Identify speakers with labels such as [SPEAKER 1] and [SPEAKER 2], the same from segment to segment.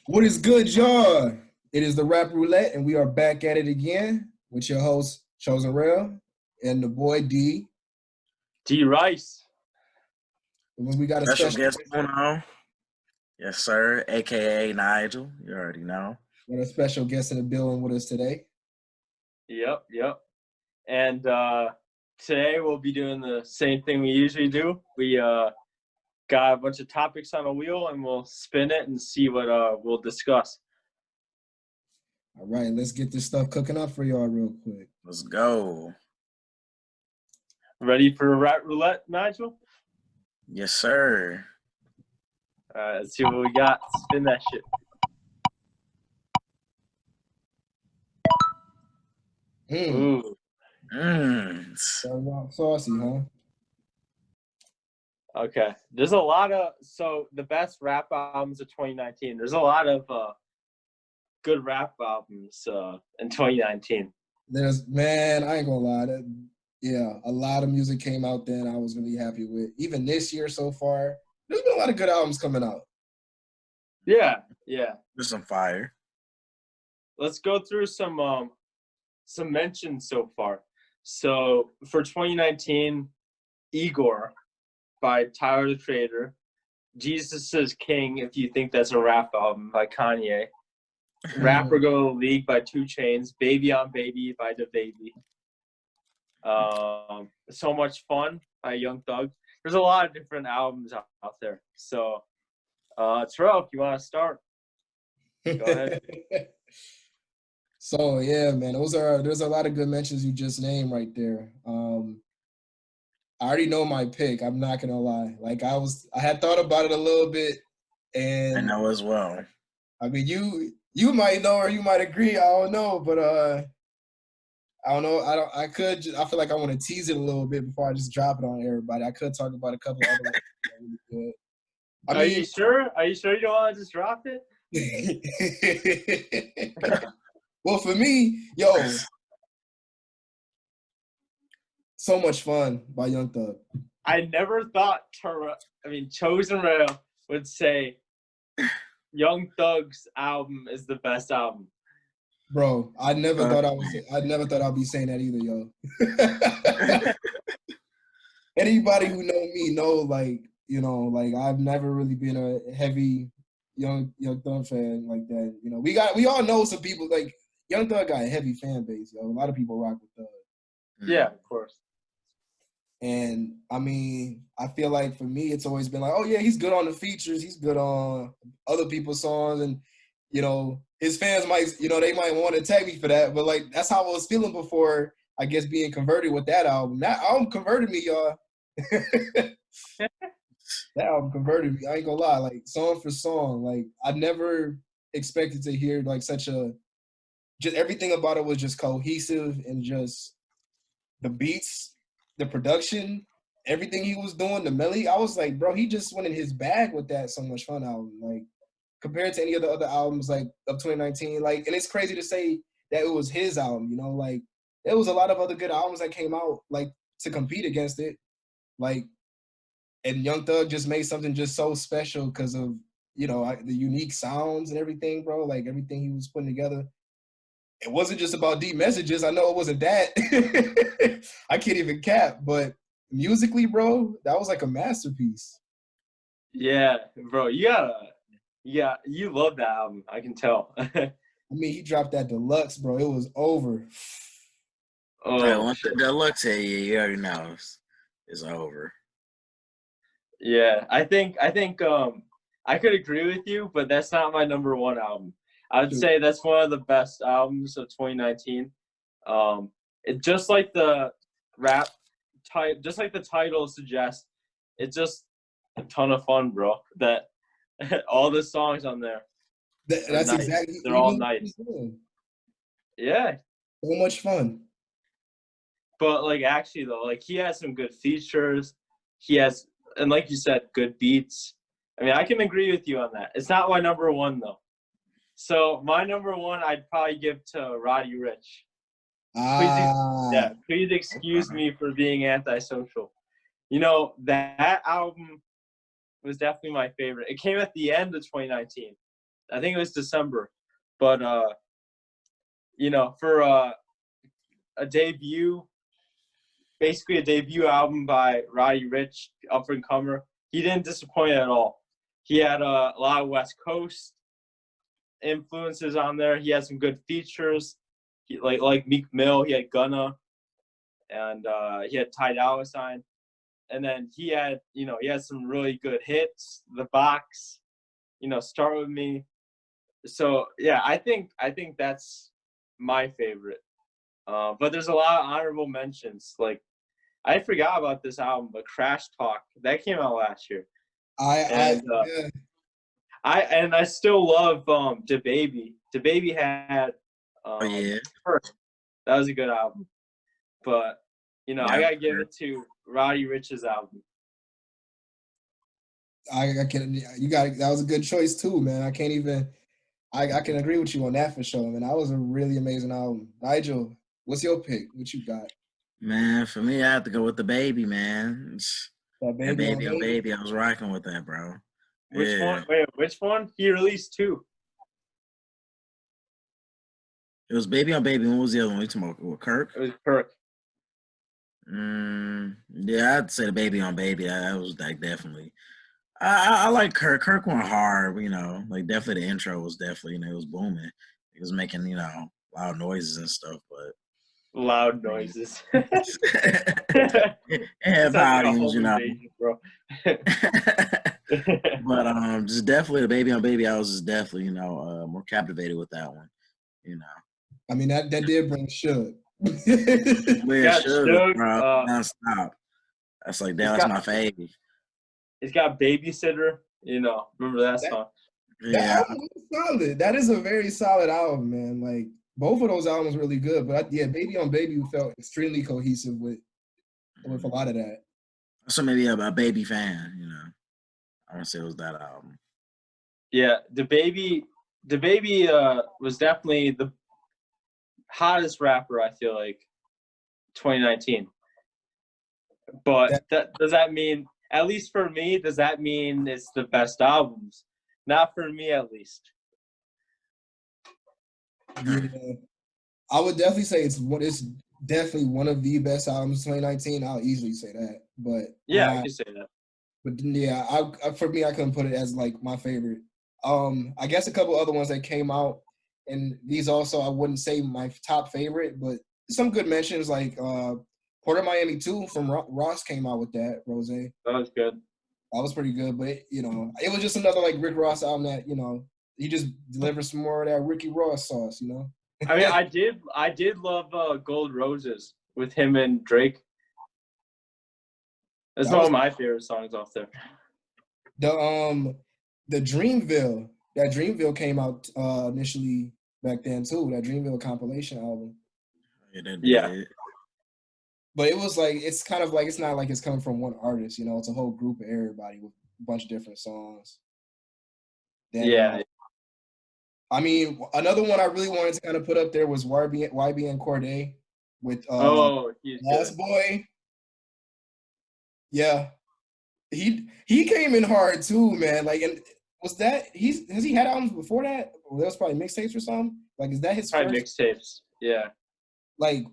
[SPEAKER 1] What is good, y'all? It is the Rap Roulette, and we are back at it again with your host, Chosen Rail, and the boy D.
[SPEAKER 2] D Rice.
[SPEAKER 1] We got a
[SPEAKER 3] Special guest going on. Yes, sir. AKA Nigel. You already know.
[SPEAKER 1] Got a special guest in the building with us today.
[SPEAKER 2] Yep. And today we'll be doing the same thing we usually do. We got a bunch of topics on a wheel, and we'll spin it and see what we'll discuss.
[SPEAKER 1] All right, let's get this stuff cooking up for y'all real quick.
[SPEAKER 3] Let's go.
[SPEAKER 2] Ready for Rap Roulette, Nigel?
[SPEAKER 3] Yes, sir.
[SPEAKER 2] All right, let's see what we got. Spin that shit. Ooh.
[SPEAKER 1] Saucy, huh?
[SPEAKER 2] Okay. There's a lot of the best rap albums of 2019. There's a lot of good rap albums in 2019.
[SPEAKER 1] I ain't gonna lie. A lot of music came out then I was really happy with. Even this year so far, there's been a lot of good albums coming out.
[SPEAKER 2] Yeah.
[SPEAKER 3] There's some fire.
[SPEAKER 2] Let's go through some mentions so far. So for 2019, Igor by Tyler the Creator, Jesus is King, if you think that's a rap album, by Kanye, Rapper Go to the League by 2 Chainz, Baby on Baby by DaBaby, So Much Fun by Young Thug. There's a lot of different albums out there. So, Terrell, if you want to start, go ahead.
[SPEAKER 1] So yeah, man, there's a lot of good mentions you just named right there. I already know my pick. I'm not gonna lie. Like I had thought about it a little bit, and
[SPEAKER 3] I know as well.
[SPEAKER 1] I mean, you might know or you might agree. I don't know, but I don't know. I feel like I want to tease it a little bit before I just drop it on everybody. I could talk about a couple other ones that are really good.
[SPEAKER 2] Are you sure? Are you sure you don't want to just drop it?
[SPEAKER 1] Well, for me, So Much Fun by Young Thug.
[SPEAKER 2] I never thought Chosen Rail would say Young Thug's album is the best album.
[SPEAKER 1] Bro, I never thought I'd be saying that either, yo. Anybody who know me know, I've never really been a heavy Young Thug fan like that. You know, we all know some people like Young Thug got a heavy fan base, yo. A lot of people rock with Thug.
[SPEAKER 2] Yeah, of course.
[SPEAKER 1] And I mean, I feel like for me, it's always been like, oh yeah, he's good on the features, he's good on other people's songs, and his fans might, they might want to tag me for that, but like that's how I was feeling before, I guess, being converted with that album. That album converted me, y'all. That album converted me. I ain't gonna lie, like song for song, like I never expected to hear like just everything about it was just cohesive, and just the beats, the production, everything he was doing, the melody. I was like, bro, he just went in his bag with that So Much Fun album. Like compared to any of the other albums like of 2019, like, and it's crazy to say that it was his album, like there was a lot of other good albums that came out like to compete against it. Like, and Young Thug just made something just so special because of, the unique sounds and everything, bro. Like everything he was putting together. It wasn't just about deep messages. I know it wasn't that. I can't even cap, but musically, bro, that was like a masterpiece.
[SPEAKER 2] Yeah, bro, you love that album. I can tell.
[SPEAKER 1] I mean, he dropped that deluxe, bro. It was over.
[SPEAKER 3] Oh, once the deluxe hit you already know it's over.
[SPEAKER 2] Yeah, I think I could agree with you, but that's not my number one album. I would say that's one of the best albums of 2019. It just like the title suggests, it's just a ton of fun, bro. That all the songs on there.
[SPEAKER 1] That's
[SPEAKER 2] nice.
[SPEAKER 1] Exactly.
[SPEAKER 2] They're all nice. Yeah.
[SPEAKER 1] So much fun.
[SPEAKER 2] But like actually though, like he has some good features. And like you said, good beats. I mean, I can agree with you on that. It's not my number one though. So my number one, I'd probably give to Roddy Ricch. Please excuse me for being antisocial. That album was definitely my favorite. It came at the end of 2019. I think it was December. But you know, for a debut, basically a debut album by Roddy Ricch, up and comer, he didn't disappoint at all. He had a lot of West Coast influences on there. He had some good features, like Meek Mill. He had Gunna, and he had Ty Dolla $ign. And then he had some really good hits. The Box, Start With Me. So yeah, I think that's my favorite. But there's a lot of honorable mentions. Like, I forgot about this album, but Crash Talk, that came out last year.
[SPEAKER 1] Yeah.
[SPEAKER 2] I still love DaBaby. DaBaby had First. That was a good album. But I gotta give it to Roddy Ricch's album.
[SPEAKER 1] That was a good choice too, man. I can't even I can agree with you on that for sure, man. That was a really amazing album. Nigel, what's your pick? What you got?
[SPEAKER 3] Man, for me, I have to go with DaBaby, man.
[SPEAKER 1] That
[SPEAKER 3] Baby
[SPEAKER 1] on
[SPEAKER 3] Baby. I was rocking with that, bro.
[SPEAKER 2] Which one? Wait, which one? He released 2.
[SPEAKER 3] It was Baby on Baby. What was the other one? You talking about with Kirk?
[SPEAKER 2] It was Kirk.
[SPEAKER 3] Yeah, I'd say the Baby on Baby. That was like definitely. I like Kirk. Kirk went hard, like definitely the intro was definitely, it was booming. It was making, loud noises and stuff, but
[SPEAKER 2] loud noises.
[SPEAKER 3] It had volumes,
[SPEAKER 2] bro.
[SPEAKER 3] But just definitely the Baby on Baby, I was just definitely, more captivated with that one,
[SPEAKER 1] I mean, that did bring Suge.
[SPEAKER 3] Yeah, Suge, bro, nonstop. That's like that's my favorite.
[SPEAKER 2] It's got Babysitter, remember that song?
[SPEAKER 1] That album was solid. That is a very solid album, man. Like, both of those albums really good, but Baby on Baby felt extremely cohesive with a lot of that.
[SPEAKER 3] So maybe a Baby fan, I want to say it was that album.
[SPEAKER 2] Yeah, DaBaby was definitely the hottest rapper, I feel like, 2019. But does that mean, at least for me, does that mean it's the best albums? Not for me, at least.
[SPEAKER 1] Yeah, I would definitely say it's definitely one of the best albums of 2019. I'll easily say that. But
[SPEAKER 2] yeah, I can say that.
[SPEAKER 1] But yeah, for me, I couldn't put it as like my favorite. I guess a couple other ones that came out, and these also I wouldn't say my top favorite, but some good mentions like Port of Miami 2 from Ross came out with that, Rose. That
[SPEAKER 2] was good.
[SPEAKER 1] That was pretty good, but it was just another like Rick Ross album that he just delivered some more of that Ricky Ross sauce,
[SPEAKER 2] I mean, I did love Gold Roses with him and Drake. That's one of my favorite songs off there.
[SPEAKER 1] The Dreamville. That Dreamville came out initially back then too. That Dreamville compilation album.
[SPEAKER 3] Yeah.
[SPEAKER 1] But it was like it's kind of like it's not like it's coming from one artist. It's a whole group of everybody with a bunch of different songs.
[SPEAKER 2] Then,
[SPEAKER 1] I mean, another one I really wanted to kind of put up there was YBN Cordae with Last Boy. Yeah. He came in hard too, man. Like, and has he had albums before that? Or that was probably mixtapes or something? Like, is that his
[SPEAKER 2] probably
[SPEAKER 1] first?
[SPEAKER 2] Mixtapes, yeah.
[SPEAKER 1] Like,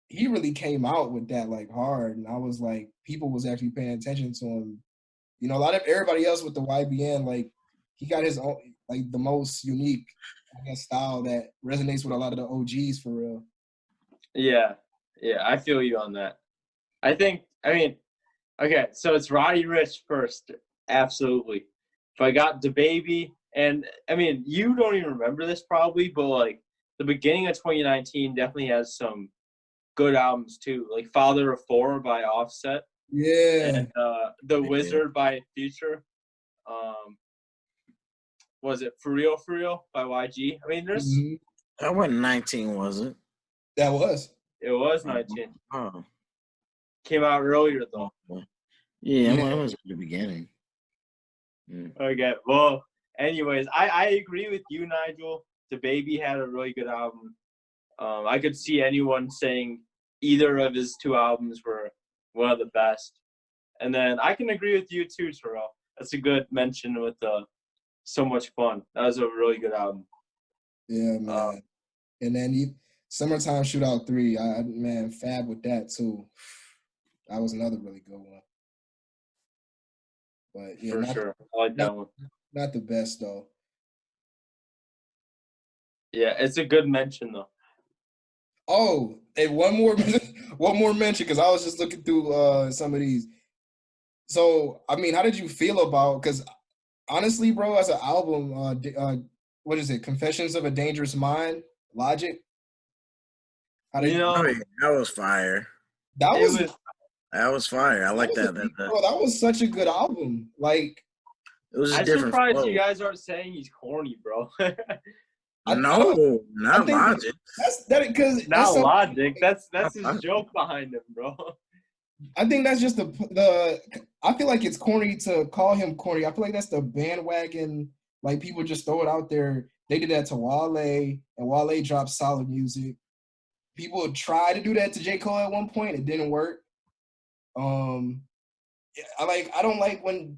[SPEAKER 1] he really came out with that like hard, and I was like, people was actually paying attention to him. A lot of everybody else with the YBN, like, he got his own, like, the most unique, I guess, style that resonates with a lot of the OGs for real.
[SPEAKER 2] Yeah, I feel you on that. Okay, so it's Roddy Ricch first, absolutely. If I got DaBaby, and I mean, you don't even remember this probably, but like the beginning of 2019 definitely has some good albums too, like Father of Four by Offset.
[SPEAKER 1] Yeah.
[SPEAKER 2] And The Wizard by Future. Was it For Real by YG? I mean, there's.
[SPEAKER 3] That wasn't 19, was it?
[SPEAKER 1] That was.
[SPEAKER 2] It was 19.
[SPEAKER 3] Oh.
[SPEAKER 2] Came out earlier though.
[SPEAKER 3] Yeah, it was the beginning.
[SPEAKER 2] Okay, well, anyways, I agree with you, Nigel. DaBaby had a really good album. I could see anyone saying either of his 2 albums were one of the best. And then I can agree with you too, Terrell. That's a good mention with so much fun. That was a really good album.
[SPEAKER 1] Yeah, man. And then Summertime Shootout 3, man, Fab with that too. That was another really good one. But yeah,
[SPEAKER 2] For sure. I like that one.
[SPEAKER 1] Not the best though.
[SPEAKER 2] Yeah, it's a good mention though.
[SPEAKER 1] Oh, and one more mention, because I was just looking through some of these. So, I mean, how did you feel about? Because honestly, bro, as an album, what is it? Confessions of a Dangerous Mind, Logic. How did
[SPEAKER 3] that was fire.
[SPEAKER 1] That
[SPEAKER 3] was fire. I like that.
[SPEAKER 1] Bro, that was such a good album. Like,
[SPEAKER 3] it was
[SPEAKER 2] I'm
[SPEAKER 3] different
[SPEAKER 2] surprised
[SPEAKER 3] flow.
[SPEAKER 2] you guys aren't saying he's corny, bro.
[SPEAKER 3] No, not Logic.
[SPEAKER 1] That's that because
[SPEAKER 2] not Logic. That's his joke behind him, bro.
[SPEAKER 1] I think that's just the. I feel like it's corny to call him corny. I feel like that's the bandwagon. Like, people just throw it out there. They did that to Wale, and Wale dropped solid music. People tried to do that to J.Cole at one point. It didn't work. I don't like when,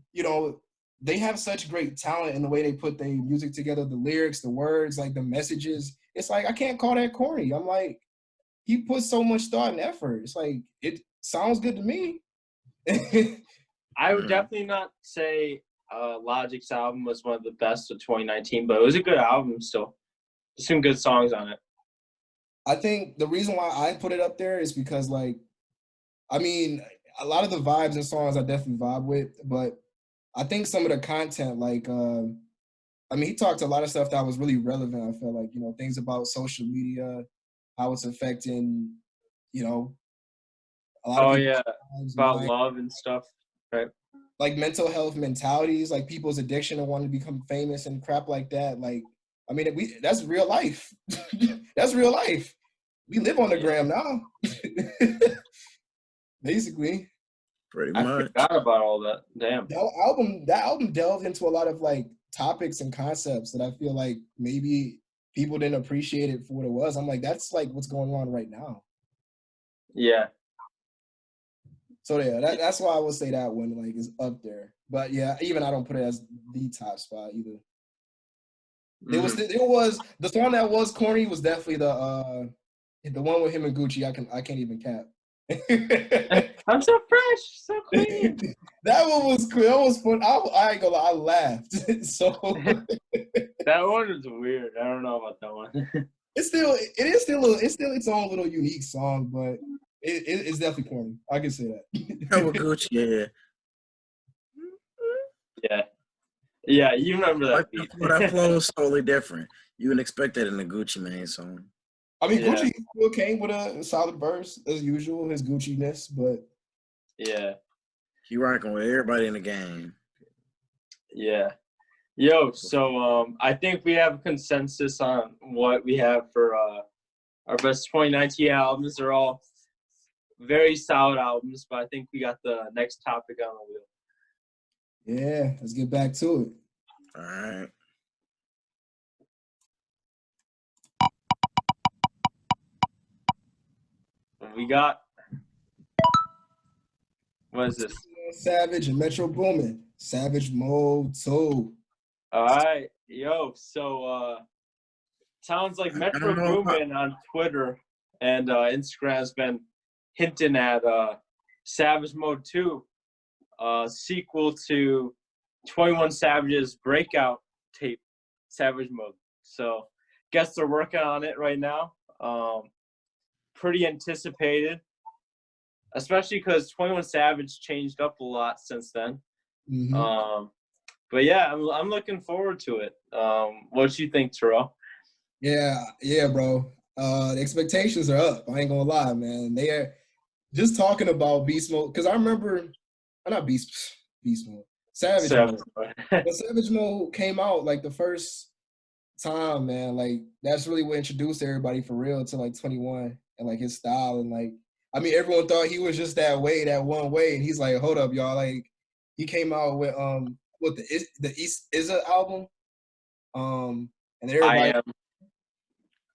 [SPEAKER 1] they have such great talent in the way they put their music together, the lyrics, the words, like the messages. It's like, I can't call that corny. I'm like, he put so much thought and effort. It's like, it sounds good to me.
[SPEAKER 2] I would definitely not say Logic's album was one of the best of 2019, but it was a good album still. There's some good songs on it.
[SPEAKER 1] I think the reason why I put it up there is because, like, I mean, a lot of the vibes and songs I definitely vibe with, but I think some of the content, like, he talked a lot of stuff that was really relevant. I felt like, things about social media, how it's affecting, a lot of
[SPEAKER 2] about love and stuff, right?
[SPEAKER 1] Like mental health mentalities, like people's addiction to wanting to become famous and crap like that. Like, that's real life. That's real life. We live on the gram now. Basically.
[SPEAKER 3] Pretty much.
[SPEAKER 2] I forgot about all that. Damn.
[SPEAKER 1] That album delved into a lot of like topics and concepts that I feel like maybe people didn't appreciate it for what it was. I'm like, that's like what's going on right now.
[SPEAKER 2] Yeah.
[SPEAKER 1] So yeah, that's why I would say that one like is up there. But yeah, even I don't put it as the top spot either. There was the song that was corny was definitely the one with him and Gucci. I can't even cap.
[SPEAKER 2] I'm so fresh, so clean.
[SPEAKER 1] That one was cool. That was fun. I ain't gonna lie, I laughed. So
[SPEAKER 2] that one is weird. I don't know about that one.
[SPEAKER 1] It's still its own little unique song, but it's definitely corny. I can say that.
[SPEAKER 3] With Gucci, yeah.
[SPEAKER 2] Yeah. Yeah, you remember that beat.
[SPEAKER 3] That flow is totally different. You would expect that in the Gucci Mane song.
[SPEAKER 1] Gucci still came with a solid verse as usual, his Gucci-ness, but
[SPEAKER 2] yeah,
[SPEAKER 3] he rocking with everybody in the game.
[SPEAKER 2] Yeah, yo. So I think we have consensus on what we have for our best 2019 albums. They're all very solid albums, but I think we got the next topic on the wheel.
[SPEAKER 1] Yeah, let's get back to it.
[SPEAKER 3] All right.
[SPEAKER 2] We got, what is this?
[SPEAKER 1] Savage and Metro Boomin. Savage Mode 2.
[SPEAKER 2] All right, yo. So sounds like Metro Boomin on Twitter and Instagram has been hinting at Savage Mode 2, sequel to 21 Savage's breakout tape, Savage Mode. So guess they're working on it right now. Pretty anticipated, especially because 21 Savage changed up a lot since then.
[SPEAKER 1] Mm-hmm.
[SPEAKER 2] But yeah, I'm looking forward to it. What you think, Terrell?
[SPEAKER 1] Yeah, bro. The expectations are up. I ain't gonna lie, man. They are just talking about Beast Mode, because I remember, not Beast Mode, Savage Mode. But Savage Mode came out like the first time, man. Like that's really what introduced everybody for real to like 21 and like his style, and like everyone thought he was just that one way, and he's like, hold up, y'all. Like he came out with the East Izza album, and everybody.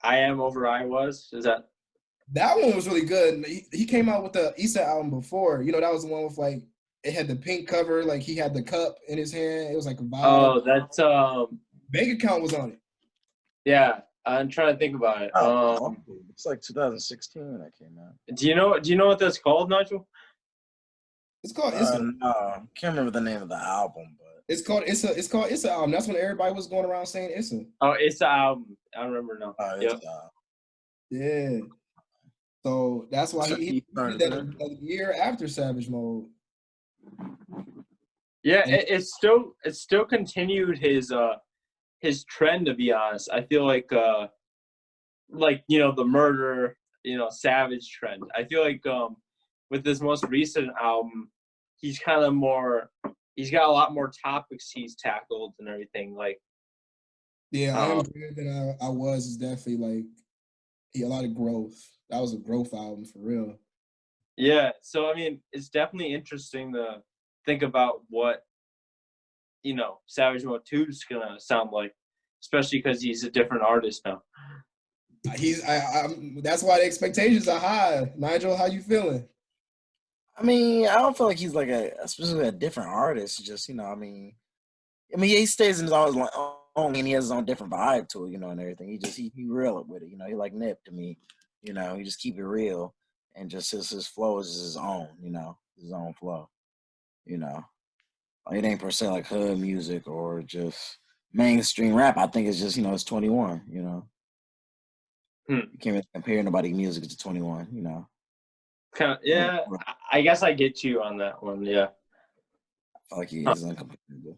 [SPEAKER 2] I am over I was. Is that
[SPEAKER 1] one was really good. He came out with the Issa album before. That was the one with like It had the pink cover, like he had the cup in his hand. It was like a vibe.
[SPEAKER 2] Oh, that's
[SPEAKER 1] Bank account was on it.
[SPEAKER 2] yeah. I'm trying to think about it.
[SPEAKER 3] Oh, it's like 2016 when that came out.
[SPEAKER 2] Do you know what that's called, Nigel?
[SPEAKER 1] It's called Issa.
[SPEAKER 3] No, can't remember the name of the album, but
[SPEAKER 1] It's called Issa. It's called Issa album. That's when everybody was going around saying Issa.
[SPEAKER 2] Oh, it's the album. I remember now. Yep.
[SPEAKER 1] Yeah. So that's why he did that a year after Savage Mode.
[SPEAKER 2] Yeah, it still continued his trend, to be honest. I feel like the murder, Savage trend. I feel like with this most recent album, he's got a lot more topics he's tackled and everything. Like,
[SPEAKER 1] yeah, I am greater than I was is definitely like a lot of growth. That was a growth album for real.
[SPEAKER 2] Yeah, so I mean, it's definitely interesting to think about what Savage Mode 2 is gonna sound like, especially because he's a different artist now.
[SPEAKER 1] That's why the expectations are high. Nigel, how you feeling?
[SPEAKER 3] I mean, I don't feel like he's like especially a different artist. Just he stays in his own and he has his own different vibe to it, and everything. He real with it, he like Nip to me, he just keep it real and just his flow is his own, his own flow, It ain't per se like hood music or just mainstream rap. I think it's just it's 21, You can't really compare nobody's music to 21,
[SPEAKER 2] Kind of, yeah. I guess I get you on that one. Yeah.
[SPEAKER 3] I feel like he is uncomparable,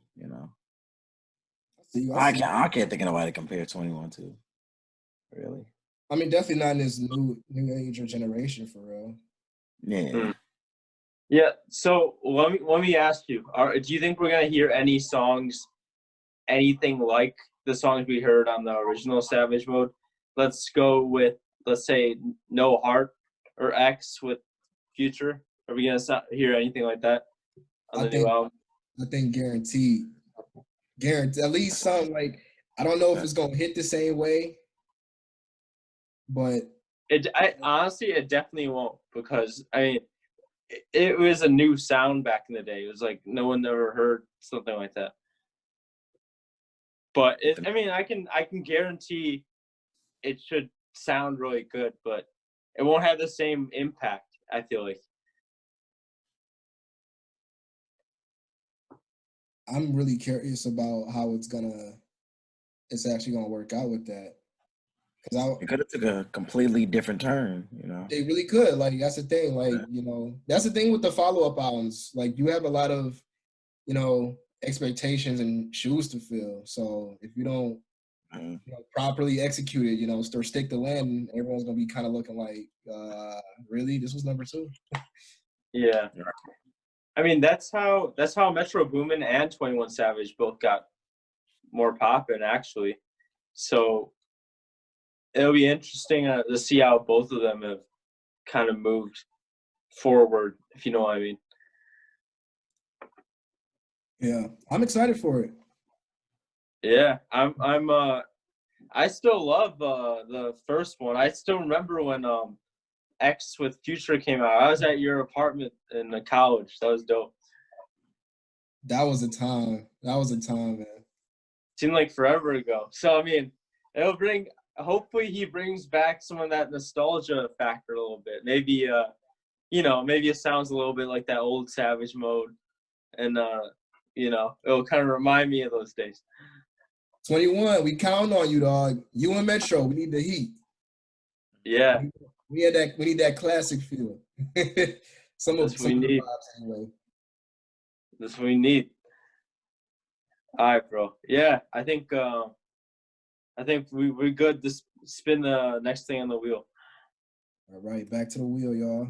[SPEAKER 3] I can't think of nobody to compare 21 to. Really?
[SPEAKER 1] I mean, definitely not in this new age or generation for real.
[SPEAKER 3] Yeah.
[SPEAKER 2] Yeah. So let me ask you: do you think we're gonna hear any songs, anything like the songs we heard on the original Savage Mode? Let's go with, let's say, No Heart or X with Future. Are we gonna hear anything like that on the new album?
[SPEAKER 1] I think guaranteed. At least something like, I don't know if it's gonna hit the same way, but
[SPEAKER 2] honestly, it definitely won't, because I mean, it was a new sound back in the day. It was like no one ever heard something like that. But I can guarantee it should sound really good, but it won't have the same impact, I feel like.
[SPEAKER 1] I'm really curious about how it's actually gonna work out with that. Because
[SPEAKER 3] it could have took a completely different turn,
[SPEAKER 1] They really could. Like, that's the thing. Like, that's the thing with the follow-up albums. Like, you have a lot of, expectations and shoes to fill. So if you don't properly execute it, or stick the landing, everyone's gonna be kind of looking like, really? This was number 2?
[SPEAKER 2] Yeah. I mean, that's how Metro Boomin and 21 Savage both got more poppin', actually. So it'll be interesting to see how both of them have kind of moved forward, if you know what I mean.
[SPEAKER 1] Yeah, I'm excited for it.
[SPEAKER 2] Yeah, I still love the first one. I still remember when X with Future came out. I was at your apartment in the college. That was dope.
[SPEAKER 1] That was a time, man.
[SPEAKER 2] Seemed like forever ago. So I mean, hopefully he brings back some of that nostalgia factor a little bit. Maybe maybe it sounds a little bit like that old Savage Mode, and it'll kind of remind me of those days.
[SPEAKER 1] 21, we count on you, dog. You and Metro, we need the heat.
[SPEAKER 2] Yeah.
[SPEAKER 1] We need that classic feel. Some of the vibes anyway.
[SPEAKER 2] That's what we need. All right, bro. Yeah, I think we're good to spin the next thing on the wheel.
[SPEAKER 1] All right, back to the wheel, y'all.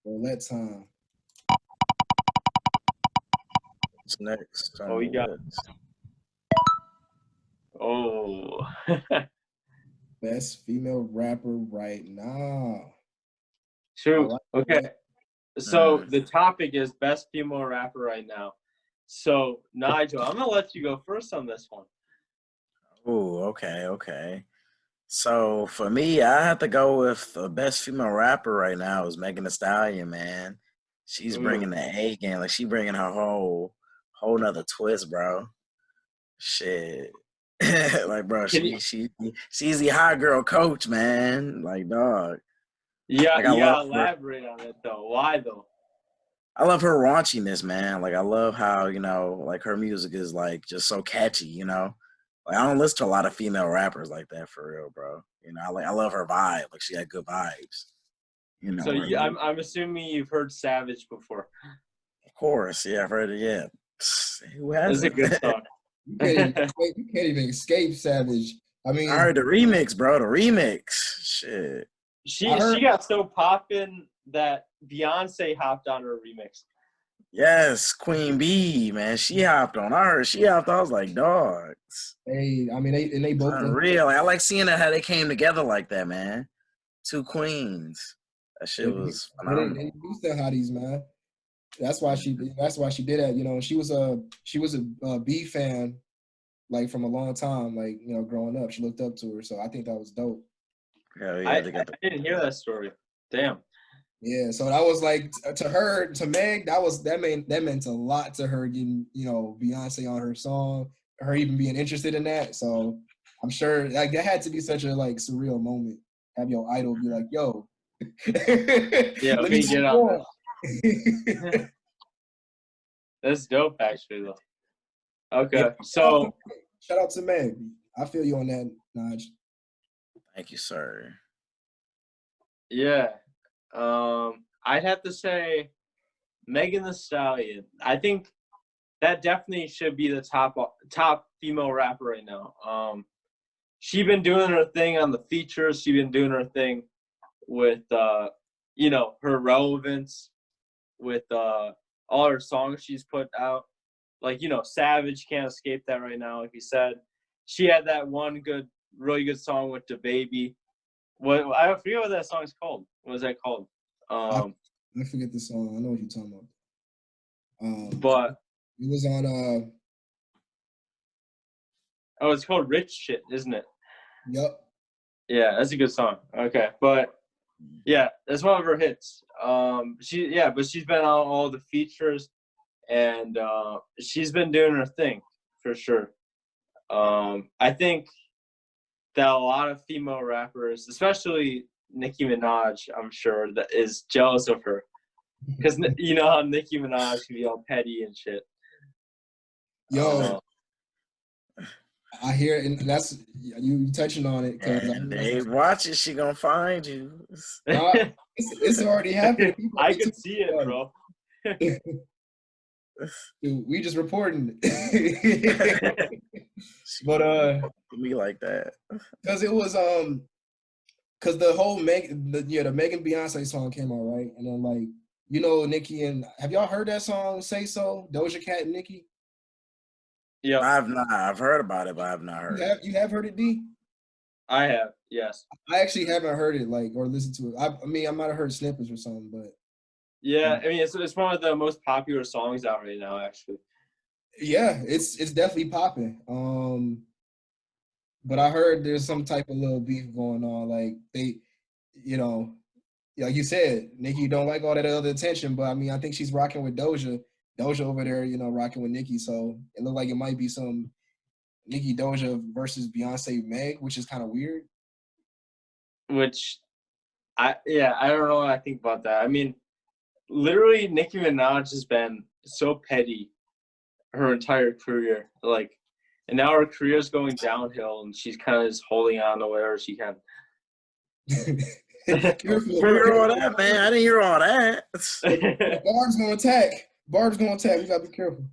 [SPEAKER 1] Roulette time.
[SPEAKER 3] What's next?
[SPEAKER 2] Oh, we got. Oh.
[SPEAKER 1] Best female rapper right now.
[SPEAKER 2] True. Right. Okay. So the topic is best female rapper right now. So Nigel, I'm gonna let you go first on this one.
[SPEAKER 3] Oh, okay. So for me, I have to go with the best female rapper right now is Megan Thee Stallion, man. She's
[SPEAKER 2] Ooh.
[SPEAKER 3] bringing the A game. Like, she bringing her whole nother twist, bro. Shit. Like, bro, she's the hot girl coach, man. Like, dog.
[SPEAKER 2] Yeah,
[SPEAKER 3] Like,
[SPEAKER 2] you gotta elaborate on it though. Why though?
[SPEAKER 3] I love her raunchiness, man. Like, I love how, like, her music is, like, just so catchy, Like, I don't listen to a lot of female rappers like that, for real, bro. I love her vibe. Like, she got good vibes.
[SPEAKER 2] So
[SPEAKER 3] Her music.
[SPEAKER 2] I'm assuming you've heard Savage before.
[SPEAKER 3] Of course, yeah, I've heard it. Yeah, who
[SPEAKER 2] That's a
[SPEAKER 3] hasn't?
[SPEAKER 2] good song.
[SPEAKER 1] You can't even escape Savage. I mean,
[SPEAKER 3] I heard the remix, bro. The remix, shit.
[SPEAKER 2] She got so poppin' that Beyonce hopped on her remix.
[SPEAKER 3] Yes, Queen Bee, man. She hopped on. I heard she hopped. I was like, dogs.
[SPEAKER 1] They both
[SPEAKER 3] Unreal. I like seeing how they came together like that, man. Two queens. That shit was phenomenal.
[SPEAKER 1] They do still hotties, man. That's why she did that. She was a B fan, like, from a long time, like, growing up. She looked up to her, so I think that was dope.
[SPEAKER 3] Hell yeah,
[SPEAKER 2] I didn't hear that story. Damn.
[SPEAKER 1] Yeah, so that was like, to Meg, that meant a lot to her, getting Beyonce on her song, her even being interested in that. So I'm sure, like, that had to be such a, like, surreal moment. Have your idol be like, "Yo,
[SPEAKER 2] yeah,
[SPEAKER 1] let me
[SPEAKER 2] get on that. That's dope, actually, though. Okay,
[SPEAKER 1] Yeah,
[SPEAKER 2] so
[SPEAKER 1] shout out to Meg. I feel you on that, Naj.
[SPEAKER 3] Thank you, sir.
[SPEAKER 2] Yeah, I'd have to say Megan Thee Stallion. I think that definitely should be the top female rapper right now. She been doing her thing on the features. She been doing her thing with her relevance with all her songs she's put out. Like, Savage can't escape that right now. Like you said, she had that one really good song with DaBaby. I forget what that song's called. What was that called?
[SPEAKER 1] I forget the song. I know what you're talking about.
[SPEAKER 2] But
[SPEAKER 1] it was on.
[SPEAKER 2] Oh, it's called Rich Shit, isn't it?
[SPEAKER 1] Yep.
[SPEAKER 2] Yeah, that's a good song. Okay, but yeah, that's one of her hits. But she's been on all the features, and she's been doing her thing for sure. I think that a lot of female rappers, especially Nicki Minaj, I'm sure, that is jealous of her, because you know how Nicki Minaj can be all petty and shit.
[SPEAKER 1] Yo, I hear it, and that's you touching on it, because
[SPEAKER 3] Dave, watch it. She gonna find you.
[SPEAKER 1] It's already happened.
[SPEAKER 2] I could see it, bro.
[SPEAKER 1] Dude, we just reporting. But
[SPEAKER 3] me like that,
[SPEAKER 1] because it was because the whole the Megan Beyonce song came out, right? And then, like, Nicki, and have y'all heard that song "Say So"? Doja Cat and Nicki.
[SPEAKER 2] Yeah,
[SPEAKER 3] I've not. I've heard about it, but I've not heard it.
[SPEAKER 1] You have heard it, D?
[SPEAKER 2] I have, yes.
[SPEAKER 1] I actually haven't heard it, like, or listened to it. I mean, I might have heard snippets or something, but
[SPEAKER 2] yeah, I mean, it's one of the most popular songs out right now, actually.
[SPEAKER 1] Yeah, it's definitely popping. But I heard there's some type of little beef going on. Like, they, like you said, Nicki don't like all that other attention, but I mean, I think she's rocking with Doja. Doja over there, rocking with Nicki. So it looked like it might be some Nicki Doja versus Beyonce Meg, which is kind of weird.
[SPEAKER 2] Which, I don't know what I think about that. I mean, literally, Nicki Minaj has been so petty her entire career. Like, and now her career's going downhill, and she's kind of just holding on to whatever she can.
[SPEAKER 3] Hear all that, man. I didn't hear all that.
[SPEAKER 1] Barb's gonna attack. We gotta be careful.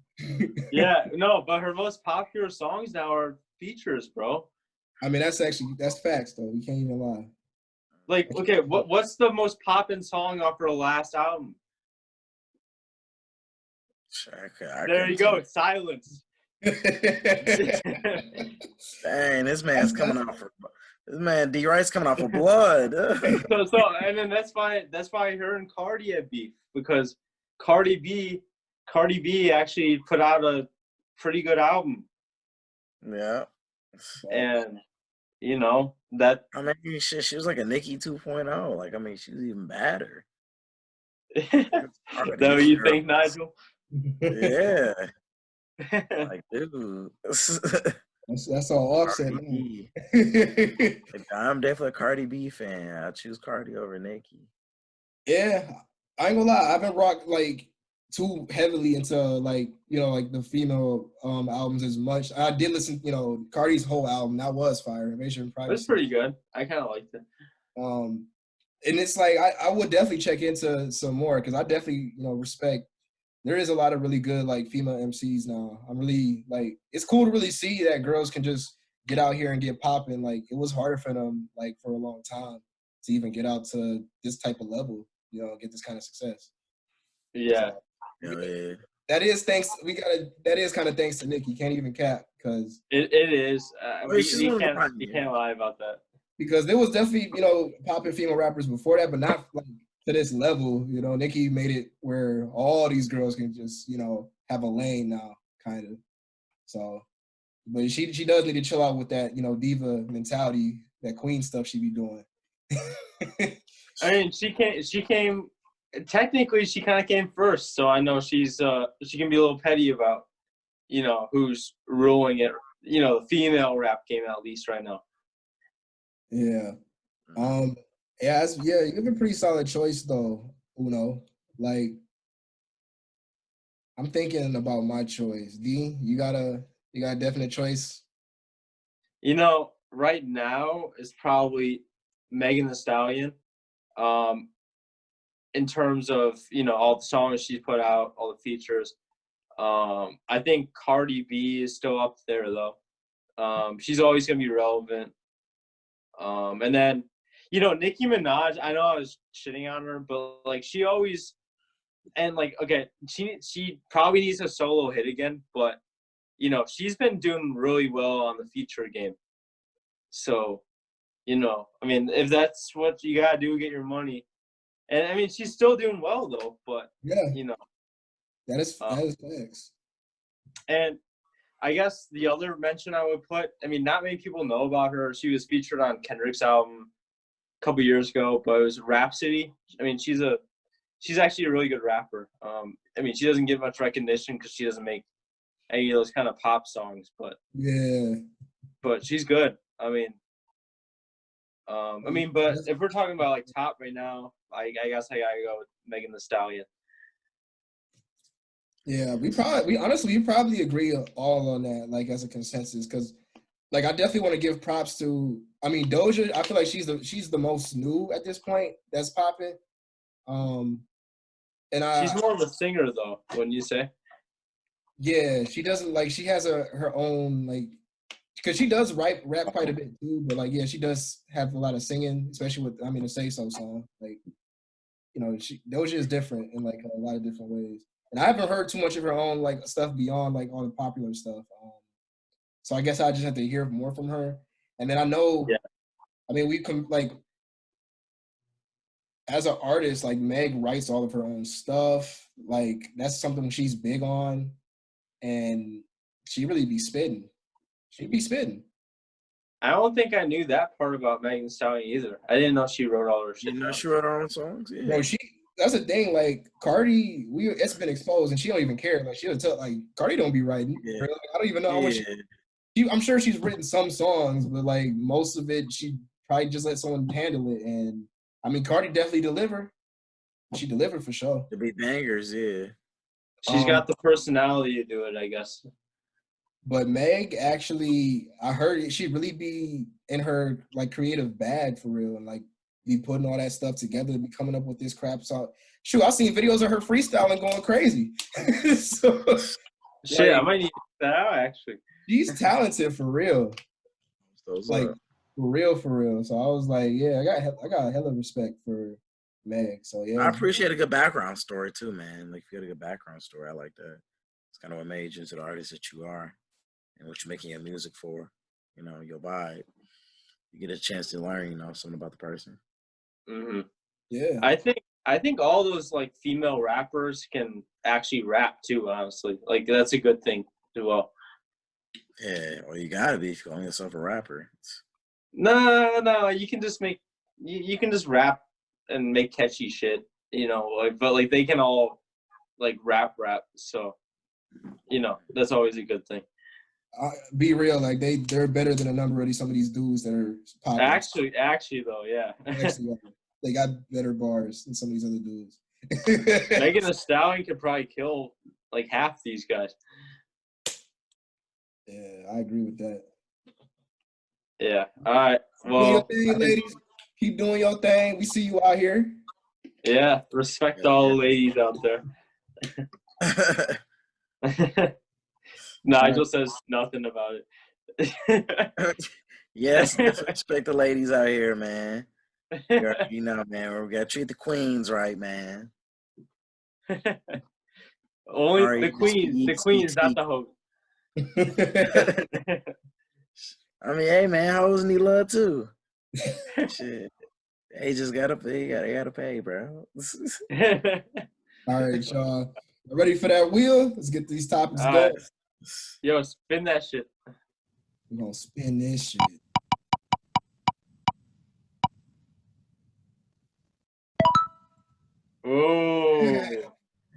[SPEAKER 2] Yeah, no, but her most popular songs now are features, bro.
[SPEAKER 1] I mean, that's facts, though. We can't even lie.
[SPEAKER 2] Like, okay, what's the most poppin' song off her last album? There you go. Silence.
[SPEAKER 3] Dang, this man's coming out for this man D Rice coming out for blood.
[SPEAKER 2] so and then that's why her and Cardi had beef, because Cardi B actually put out a pretty good album.
[SPEAKER 3] Yeah.
[SPEAKER 2] And that,
[SPEAKER 3] I mean, she was like a Nicki 2.0. Like, I mean, she's even badder.
[SPEAKER 2] That what you think, Nigel?
[SPEAKER 3] Yeah. Like, dude.
[SPEAKER 1] That's all Offset.
[SPEAKER 3] Cardi B. Like, I'm definitely a Cardi B fan. I choose Cardi over Nicki.
[SPEAKER 1] Yeah, I ain't gonna lie. I haven't rocked like too heavily into like like the female albums as much. I did listen, Cardi's whole album. That was fire. Invasion of
[SPEAKER 2] It was
[SPEAKER 1] Privacy.
[SPEAKER 2] pretty good. I kind of liked it.
[SPEAKER 1] And it's like I would definitely check into some more because I definitely respect. There is a lot of really good like female MCs now. I'm really like it's cool to really see that girls can just get out here and get popping. Like it was harder for them like for a long time to even get out to this type of level, get this kind of success.
[SPEAKER 2] Yeah.
[SPEAKER 3] Hell yeah.
[SPEAKER 1] That is kind of thanks to Nicki. Can't even cap because
[SPEAKER 2] It is. We can't lie about that.
[SPEAKER 1] Because there was definitely, popping female rappers before that, but not like to this level. Nicki made it where all these girls can just, have a lane now, kind of. So, but she does need to chill out with that, diva mentality, that queen stuff she be doing.
[SPEAKER 2] I mean, she came. Technically, she kind of came first, so I know she can be a little petty about, who's ruling it. The female rap game at least right now.
[SPEAKER 1] Yeah. Yeah, you have a pretty solid choice though, Uno. Like, I'm thinking about my choice. D, you got a definite choice?
[SPEAKER 2] Right now is probably Megan Thee Stallion. In terms of, all the songs she's put out, all the features. I think Cardi B is still up there though. She's always gonna be relevant. And then, Nicki Minaj, I know I was shitting on her, but like she always and like okay, she probably needs a solo hit again, but she's been doing really well on the feature game. So, I mean, if that's what you gotta do, get your money. And I mean, she's still doing well though, but
[SPEAKER 1] Yeah, that is facts.
[SPEAKER 2] And I guess the other mention I would put, I mean, not many people know about her. She was featured on Kendrick's album a couple years ago, but it was Rhapsody. I mean, she's actually a really good rapper. I mean, she doesn't get much recognition because she doesn't make any of those kind of pop songs, but she's good. But if we're talking about like top right now, I guess I gotta go with Megan Thee Stallion.
[SPEAKER 1] Yeah, we probably agree all on that, like as a consensus, because like I definitely want to give props to. I mean, Doja. I feel like she's the most new at this point that's popping.
[SPEAKER 2] She's more of a singer though, wouldn't you say?
[SPEAKER 1] Yeah, she doesn't like she has her own like because she does rap quite a bit too, but like yeah, she does have a lot of singing, especially with the Say So song. Like Doja is different in like a lot of different ways. And I haven't heard too much of her own like stuff beyond like all the popular stuff. So I guess I just have to hear more from her. And then I know, I mean, we can like, as an artist, like Meg writes all of her own stuff. Like that's something she's big on, and she really be spitting. She'd be spitting.
[SPEAKER 2] I don't think I knew that part about Megan Thee Stallion either. I didn't know she wrote all her shit.
[SPEAKER 3] You know she wrote her own songs? Yeah.
[SPEAKER 1] Bro, that's the thing. Like Cardi, it's been exposed, and she don't even care. Like she'll tell, like Cardi don't be writing. Yeah. Like, I don't even know how much. I'm sure she's written some songs, but like most of it, she probably just let someone handle it. And I mean, Cardi definitely delivered. She delivered for sure.
[SPEAKER 3] To be bangers, yeah.
[SPEAKER 2] She's got the personality to do it, I guess.
[SPEAKER 1] But Meg actually, I heard she'd really be in her like creative bag for real, and like be putting all that stuff together, be coming up with this crap song. Shoot, I seen videos of her freestyling going crazy. So,
[SPEAKER 2] shit, like, I might need that out actually.
[SPEAKER 1] She's talented for real. Like for real. So I was like, yeah, I got a hell of respect for Meg. So yeah,
[SPEAKER 3] I appreciate a good background story too, man. Like if you had a good background story, I like that. It's kind of what made you into the artist that you are, and what you're making your music for. Your vibe. You get a chance to learn, something about the person.
[SPEAKER 2] Mm-hmm.
[SPEAKER 1] Yeah,
[SPEAKER 2] I think all those like female rappers can actually rap too. Honestly, like that's a good thing as well.
[SPEAKER 3] Yeah, well, you gotta be if you're calling yourself a rapper.
[SPEAKER 2] No, you can just you can just rap and make catchy shit. you know, like, but like they can all like rap, so you know that's always a good thing.
[SPEAKER 1] Be real, like they're better than a number of some of these dudes that are popping.
[SPEAKER 2] Actually though, yeah.
[SPEAKER 1] Actually, they got better bars than some of these other dudes.
[SPEAKER 2] Megan Thee Stallion could probably kill like half these guys.
[SPEAKER 1] Yeah, I agree with that.
[SPEAKER 2] Yeah. All right. Well,
[SPEAKER 1] do your thing, ladies. Keep doing your thing. We see you out here.
[SPEAKER 2] Yeah. Respect all the ladies out there. Nigel says nothing about it.
[SPEAKER 3] Yes, respect the ladies out here, man. You know, man, we gotta treat the queens right, man.
[SPEAKER 2] Only the queen. The queen's not the host.
[SPEAKER 3] I mean, hey, man, hoes need love too. Shit, they just gotta pay. Gotta pay, bro.
[SPEAKER 1] All right, y'all. Ready for that wheel? Let's get these topics going.
[SPEAKER 2] Yo, spin that shit.
[SPEAKER 1] We're gonna spin this shit.
[SPEAKER 2] Oh,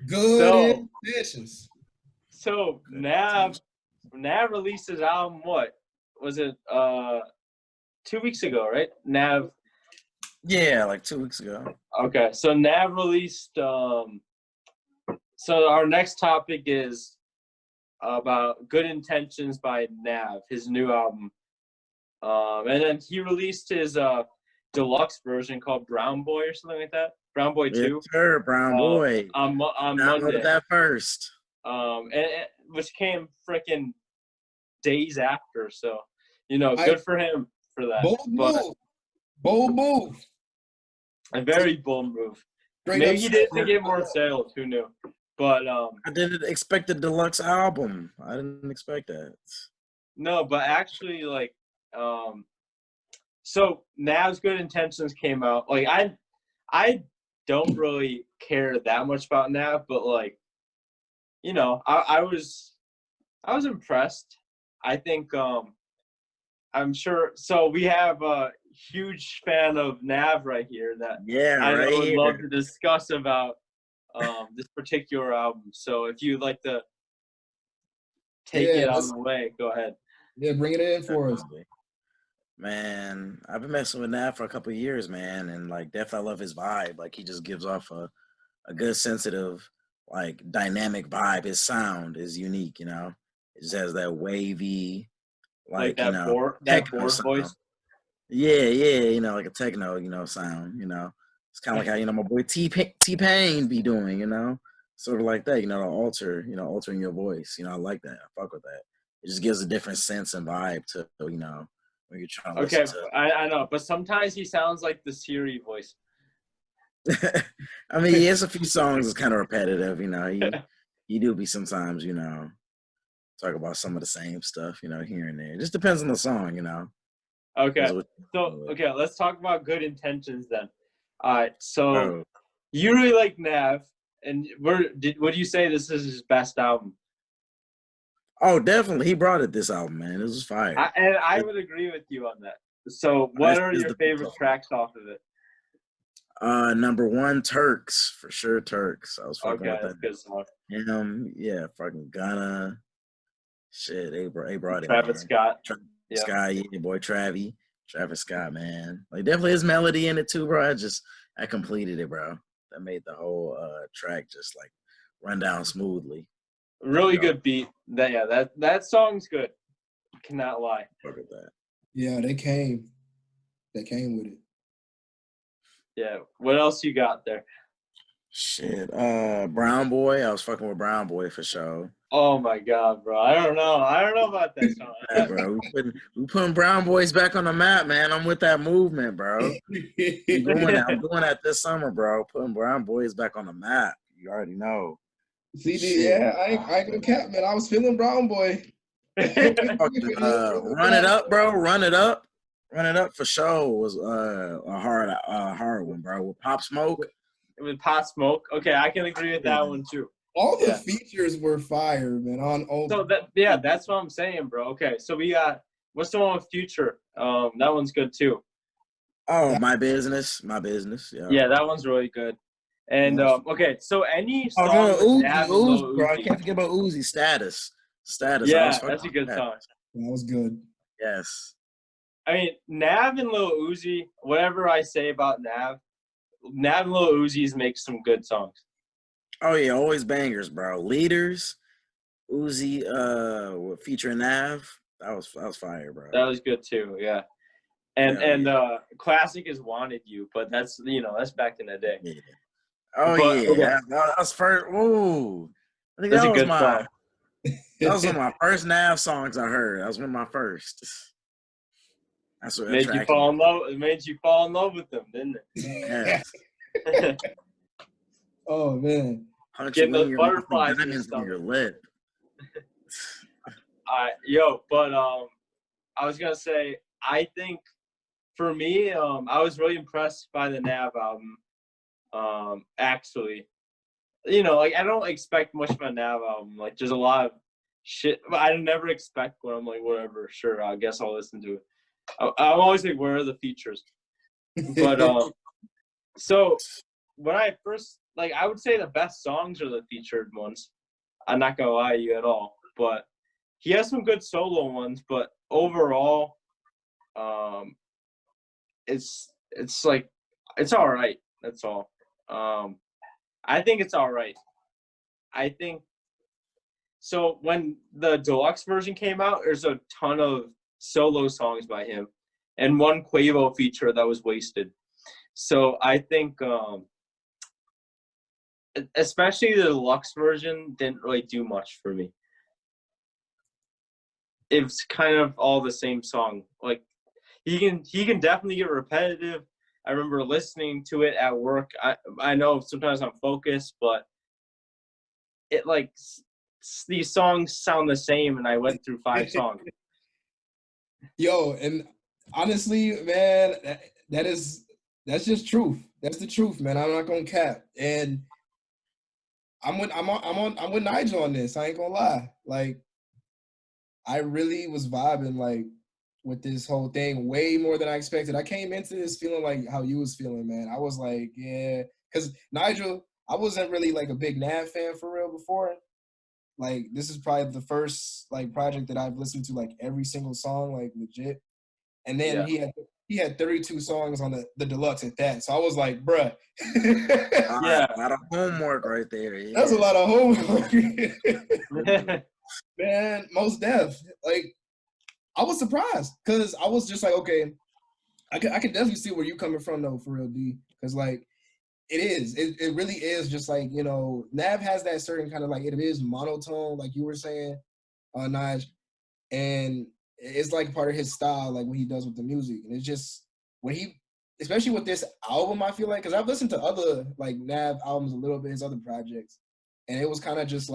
[SPEAKER 1] good intentions.
[SPEAKER 2] So Nav released his album. What was it? 2 weeks ago, right? Nav.
[SPEAKER 3] Yeah, like 2 weeks ago.
[SPEAKER 2] Okay, so Nav released. So our next topic is about Good Intentions by Nav, his new album. And then he released his deluxe version called Brown Boy or something like that. Brown Boy 2.
[SPEAKER 3] Yes, sir, Brown Boy.
[SPEAKER 2] On Monday.
[SPEAKER 3] That first.
[SPEAKER 2] And which came freaking days after. So, you know, good for him for that.
[SPEAKER 1] Bold move.
[SPEAKER 2] A very bold move. Maybe he didn't get more sales. Who knew? But
[SPEAKER 3] I didn't expect the deluxe album. I didn't expect that.
[SPEAKER 2] No, but actually, like, so Nav's Good Intentions came out. Like, I don't really care that much about Nav, but like, you know, I was impressed. I think I'm sure. So we have a huge fan of Nav right here that I would love to discuss about this particular album. So if you'd like to take it on the way, go ahead.
[SPEAKER 1] Yeah, bring it in for us.
[SPEAKER 3] Man, I've been messing with Nav for a couple of years, man, and like definitely I love his vibe. Like he just gives off a good sensitive, like dynamic vibe. His sound is unique, you know. It just has that wavy, like
[SPEAKER 2] that
[SPEAKER 3] you know,
[SPEAKER 2] that board voice.
[SPEAKER 3] Yeah, you know, like a techno, you know, sound, you know. It's kind of like how, you know, my boy T-Pain be doing, you know, sort of like that, you know, altering your voice. You know, I like that. I fuck with that. It just gives a different sense and vibe to, you know, when you're trying to listen to.
[SPEAKER 2] I know, but sometimes he sounds like the Siri voice.
[SPEAKER 3] I mean, he has a few songs that's kind of repetitive, you know. He do be sometimes, you know, talk about some of the same stuff, you know, here and there. It just depends on the song, you know.
[SPEAKER 2] Okay. So let's talk about Good Intentions then. All right. So you really like Nav, and would you say this is his best album?
[SPEAKER 3] Oh, definitely. He brought it this album, man. This was fire.
[SPEAKER 2] I would agree with you on that. So what are your favorite tracks off of it?
[SPEAKER 3] Number one, Turks, for sure. Turks. I was fucking with that.
[SPEAKER 2] Good song.
[SPEAKER 3] Yeah, fucking Gunna. Shit, they brought it.
[SPEAKER 2] Travis Scott.
[SPEAKER 3] Scott, yeah, boy, Travis Scott, man. Like definitely his melody in it too, bro. I completed it, bro. That made the whole track just like run down smoothly.
[SPEAKER 2] Really good beat. That song's good. Cannot lie.
[SPEAKER 3] Look at that.
[SPEAKER 1] Yeah, they came with it.
[SPEAKER 2] Yeah. What else you got there?
[SPEAKER 3] Shit. Brown Boy. I was fucking with Brown Boy for sure.
[SPEAKER 2] Oh my god, bro. I don't know about that song.
[SPEAKER 3] Yeah, bro. We putting Brown Boys back on the map, man. I'm with that movement, bro. I'm doing that this summer, bro. Putting Brown Boys back on the map. You already know.
[SPEAKER 1] I ain't gonna cap, man. I was feeling Brown Boy.
[SPEAKER 3] Run It Up, bro. Run It Up. Run It Up for sure was a hard one, bro. With Pop Smoke.
[SPEAKER 2] With Pop Smoke. Okay, I can agree with that one too.
[SPEAKER 1] All the features were fire, man.
[SPEAKER 2] That's what I'm saying, bro. Okay, so we got what's the one with Future? That one's good too.
[SPEAKER 3] Oh, My Business. Yeah.
[SPEAKER 2] Yeah, that one's really good. And
[SPEAKER 1] Yeah.
[SPEAKER 2] okay, so any
[SPEAKER 3] Oh,
[SPEAKER 2] song with
[SPEAKER 3] Uzi,
[SPEAKER 2] Nav and
[SPEAKER 3] Uzi,
[SPEAKER 2] Lil
[SPEAKER 3] bro. I
[SPEAKER 2] Uzi.
[SPEAKER 3] can't forget about Uzi. Status. I was
[SPEAKER 2] Yeah,
[SPEAKER 3] fucking
[SPEAKER 2] that's a good
[SPEAKER 3] that.
[SPEAKER 2] song.
[SPEAKER 1] That was good.
[SPEAKER 3] Yes.
[SPEAKER 2] I mean, Nav and Lil Uzi, whatever I say about Nav and Lil Uzi's make some good songs.
[SPEAKER 3] Oh yeah, always bangers, bro. Leaders, Uzi, featuring Nav. That was fire, bro.
[SPEAKER 2] That was good too, yeah. And classic is Wanted You, but that's that's back in the day.
[SPEAKER 3] Yeah. Oh
[SPEAKER 2] But
[SPEAKER 3] yeah,
[SPEAKER 2] okay,
[SPEAKER 3] that was first. Ooh, I think
[SPEAKER 2] that's
[SPEAKER 3] that
[SPEAKER 2] a
[SPEAKER 3] was
[SPEAKER 2] good song.
[SPEAKER 3] that was one of my first Nav songs I heard. That was one of my first. That's what
[SPEAKER 2] Made you
[SPEAKER 3] attracted
[SPEAKER 2] fall
[SPEAKER 3] me.
[SPEAKER 2] in love. It made you fall in love with them, didn't
[SPEAKER 3] Yes.
[SPEAKER 2] it?
[SPEAKER 1] Oh man.
[SPEAKER 3] Punch you
[SPEAKER 2] Getting
[SPEAKER 3] in
[SPEAKER 2] those
[SPEAKER 3] your mouth and
[SPEAKER 2] butterflies in your
[SPEAKER 3] diamonds in your
[SPEAKER 2] stomach.
[SPEAKER 3] lip.
[SPEAKER 2] But I was gonna say, I think for me, I was really impressed by the Nav album. Actually, like I don't expect much from a Nav album. Like there's a lot of shit, but I never expect when I'm like, whatever, sure, I guess I'll listen to it. I'm always like, where are the features? But so when I first I would say the best songs are the featured ones. I'm not gonna lie to you at all, but he has some good solo ones. But overall, it's like it's all right. That's all. I think it's all right. I think so. When the deluxe version came out, there's a ton of solo songs by him, and one Quavo feature that was wasted. So I think, especially the deluxe version, didn't really do much for me. It's kind of all the same song. Like he can definitely get repetitive. I remember listening to it at work. I know sometimes I'm focused, but it these songs sound the same, and I went through 5 songs.
[SPEAKER 1] Yo, and honestly, man, that's just truth. That's the truth, man. I'm not gonna cap. And I'm with Nigel on this. I ain't gonna lie. Like, I really was vibing with this whole thing way more than I expected. I came into this feeling like how you was feeling, man. I was like, yeah, because Nigel, I wasn't really like a big Nav fan for real before. Like, this is probably the first project that I've listened to every single song, legit. And then
[SPEAKER 2] Yeah.
[SPEAKER 1] he had 32 songs on the deluxe at that. So I was like, bruh.
[SPEAKER 2] Yeah.
[SPEAKER 3] A lot of homework right there. Yeah.
[SPEAKER 1] That's a lot of homework. Man, most def. I was surprised because I was just like, okay, I can definitely see where you coming from though, for real, D. Because it really is just Nav has that certain kind of it is monotone, like you were saying, Naj, and it's part of his style, what he does with the music, and it's just especially with this album, I feel because I've listened to other Nav albums a little bit, his other projects, and it was kind of just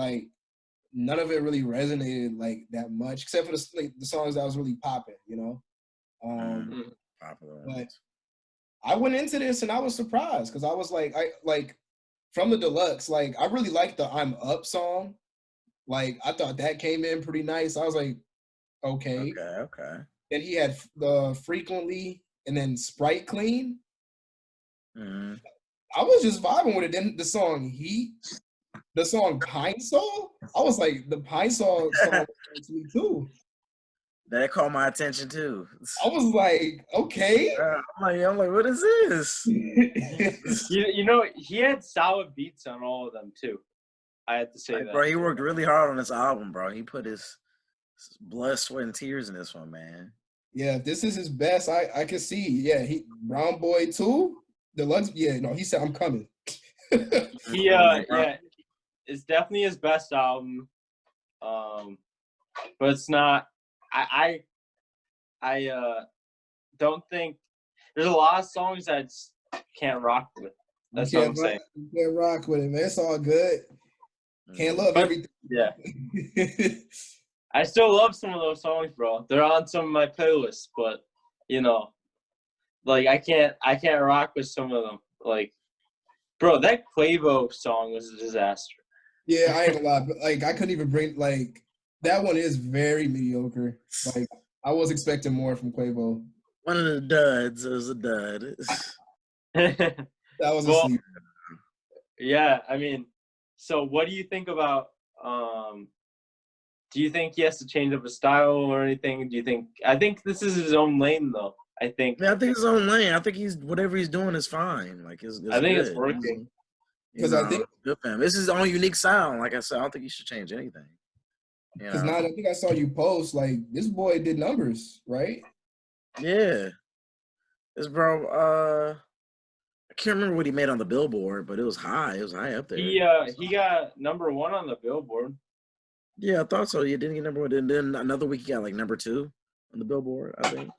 [SPEAKER 1] none of it really resonated that much, except for the songs that was really popping,
[SPEAKER 3] Popular
[SPEAKER 1] But
[SPEAKER 3] ones.
[SPEAKER 1] I went into this and I was surprised because I was from the deluxe, I really liked the "I'm Up" song. I thought that came in pretty nice. I was like, okay.
[SPEAKER 3] Okay.
[SPEAKER 1] Then he had the "Frequently" and then "Sprite Clean."
[SPEAKER 3] Mm-hmm.
[SPEAKER 1] I was just vibing with it. Then the song "Heat," the song "Pine Sol." I was like, the Pine Sol song was to me too.
[SPEAKER 3] That caught my attention too.
[SPEAKER 1] I was like, okay.
[SPEAKER 3] I'm like, what is this?
[SPEAKER 2] He had solid beats on all of them too. I had to say that.
[SPEAKER 3] Bro, he worked really hard on this album, bro. He put his blood, sweat, and tears in this one, man.
[SPEAKER 1] Yeah, if this is his best, I can see. Yeah, he Brown Boy 2, Deluxe. Yeah, no, he said I'm coming.
[SPEAKER 2] Yeah, it's definitely his best album. But it's not. I don't think there's a lot of songs that I just can't rock with. That's what I'm saying.
[SPEAKER 1] You can't rock with it, man. It's all good. Can't love everything.
[SPEAKER 2] Yeah. I still love some of those songs, bro. They're on some of my playlists, but I can't rock with some of them. Bro, that Quavo song was a disaster.
[SPEAKER 1] Yeah, I ain't gonna lie, but I couldn't even bring that one is very mediocre. I was expecting more from Quavo.
[SPEAKER 3] One of the duds. It was a dud.
[SPEAKER 1] That was a
[SPEAKER 2] Well,
[SPEAKER 1] sleep.
[SPEAKER 2] Yeah, I mean, so what do you think about? Do you think he has to change up his style or anything? Do you think? I think this is his own lane, though. I think.
[SPEAKER 3] Yeah, I think his own lane. I think whatever he's doing is fine. Like it's
[SPEAKER 2] I think it's
[SPEAKER 3] good.
[SPEAKER 2] working.
[SPEAKER 1] Because I think
[SPEAKER 3] good for him. This is his own unique sound. Like I said, I don't think he should change anything.
[SPEAKER 1] because now I think I saw you post like this boy did numbers, right?
[SPEAKER 3] Yeah. This bro, I can't remember what he made on the Billboard, but it was high. It was high up there.
[SPEAKER 2] He got number 1 on the Billboard.
[SPEAKER 3] Yeah, I thought so. He didn't get number 1. And then another week he got like number 2 on the Billboard, I think.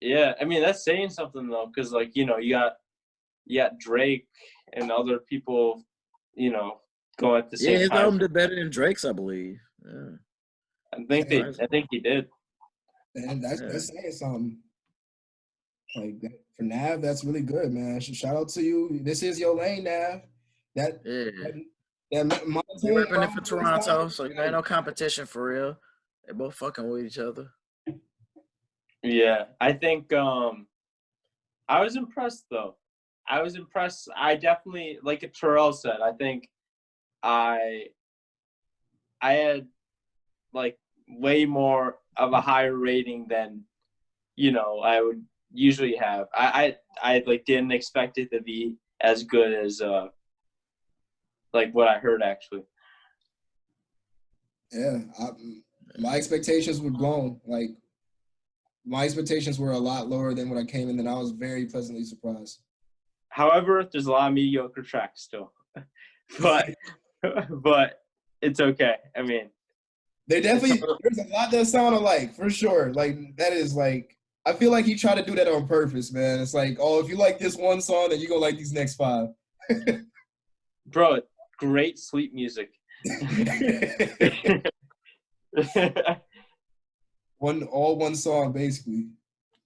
[SPEAKER 2] Yeah, I mean that's saying something though, because like you got Drake and other people, going at the same
[SPEAKER 3] Yeah, his
[SPEAKER 2] time.
[SPEAKER 3] album did better than Drake's, I believe. Yeah.
[SPEAKER 2] I think he did.
[SPEAKER 1] And that's saying something. Like that, for Nav, that's really good, man. Shout out to you. This is your lane, Nav. That
[SPEAKER 3] We're repping it for Toronto, so ain't no competition for real. They both fucking with each other.
[SPEAKER 2] Yeah, I think I was impressed though. I was impressed. I definitely, like Terrell said, I think I had like way more of a higher rating than I would usually have. I like didn't expect it to be as good as like what I heard actually.
[SPEAKER 1] Yeah, my expectations were blown. Like my expectations were a lot lower than what I came in, and I was very pleasantly surprised.
[SPEAKER 2] However, there's a lot of mediocre tracks still, but it's okay. I mean,
[SPEAKER 1] there's a lot that sound alike for sure. Like that is like I feel like he tried to do that on purpose, man. It's like, oh, if you like this one song, then you gonna like these next 5.
[SPEAKER 2] Bro, great sleep music.
[SPEAKER 1] one song basically.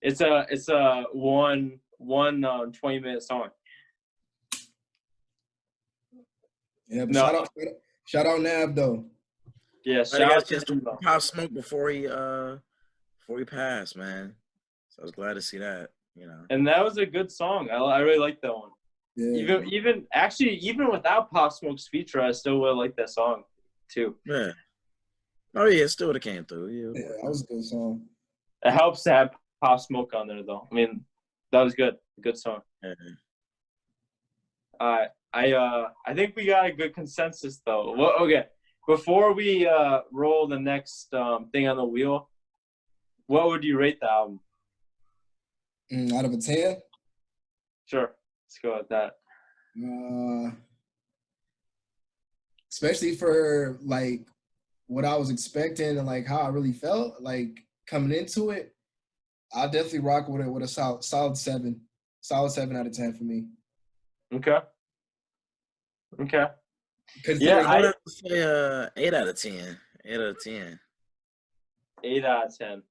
[SPEAKER 2] It's a one 20-minute song.
[SPEAKER 1] Yeah, but shout out Nav though.
[SPEAKER 2] Yeah, shout out to him though.
[SPEAKER 3] Pop Smoke before he passed, man. So I was glad to see that,
[SPEAKER 2] And that was a good song. I really like that one. Yeah. Even without Pop Smoke's feature, I still would like that song too.
[SPEAKER 3] Yeah. Oh yeah, it still would have came through.
[SPEAKER 1] Yeah, that was a good song.
[SPEAKER 2] It helps to have Pop Smoke on there though. I mean, that was good. Good song.
[SPEAKER 3] Yeah.
[SPEAKER 2] I think we got a good consensus though. Well, okay. Before we roll the next thing on the wheel, what would you rate the album?
[SPEAKER 1] Out of a 10?
[SPEAKER 2] Sure. Let's go with that.
[SPEAKER 1] Especially for like what I was expecting and like how I really felt like coming into it, I'll definitely rock with it with a solid 7. Solid 7 out of 10 for me.
[SPEAKER 2] Okay.
[SPEAKER 3] Yeah, I would say 8 out of 10. 8 out of 10.
[SPEAKER 2] 8 out of 10.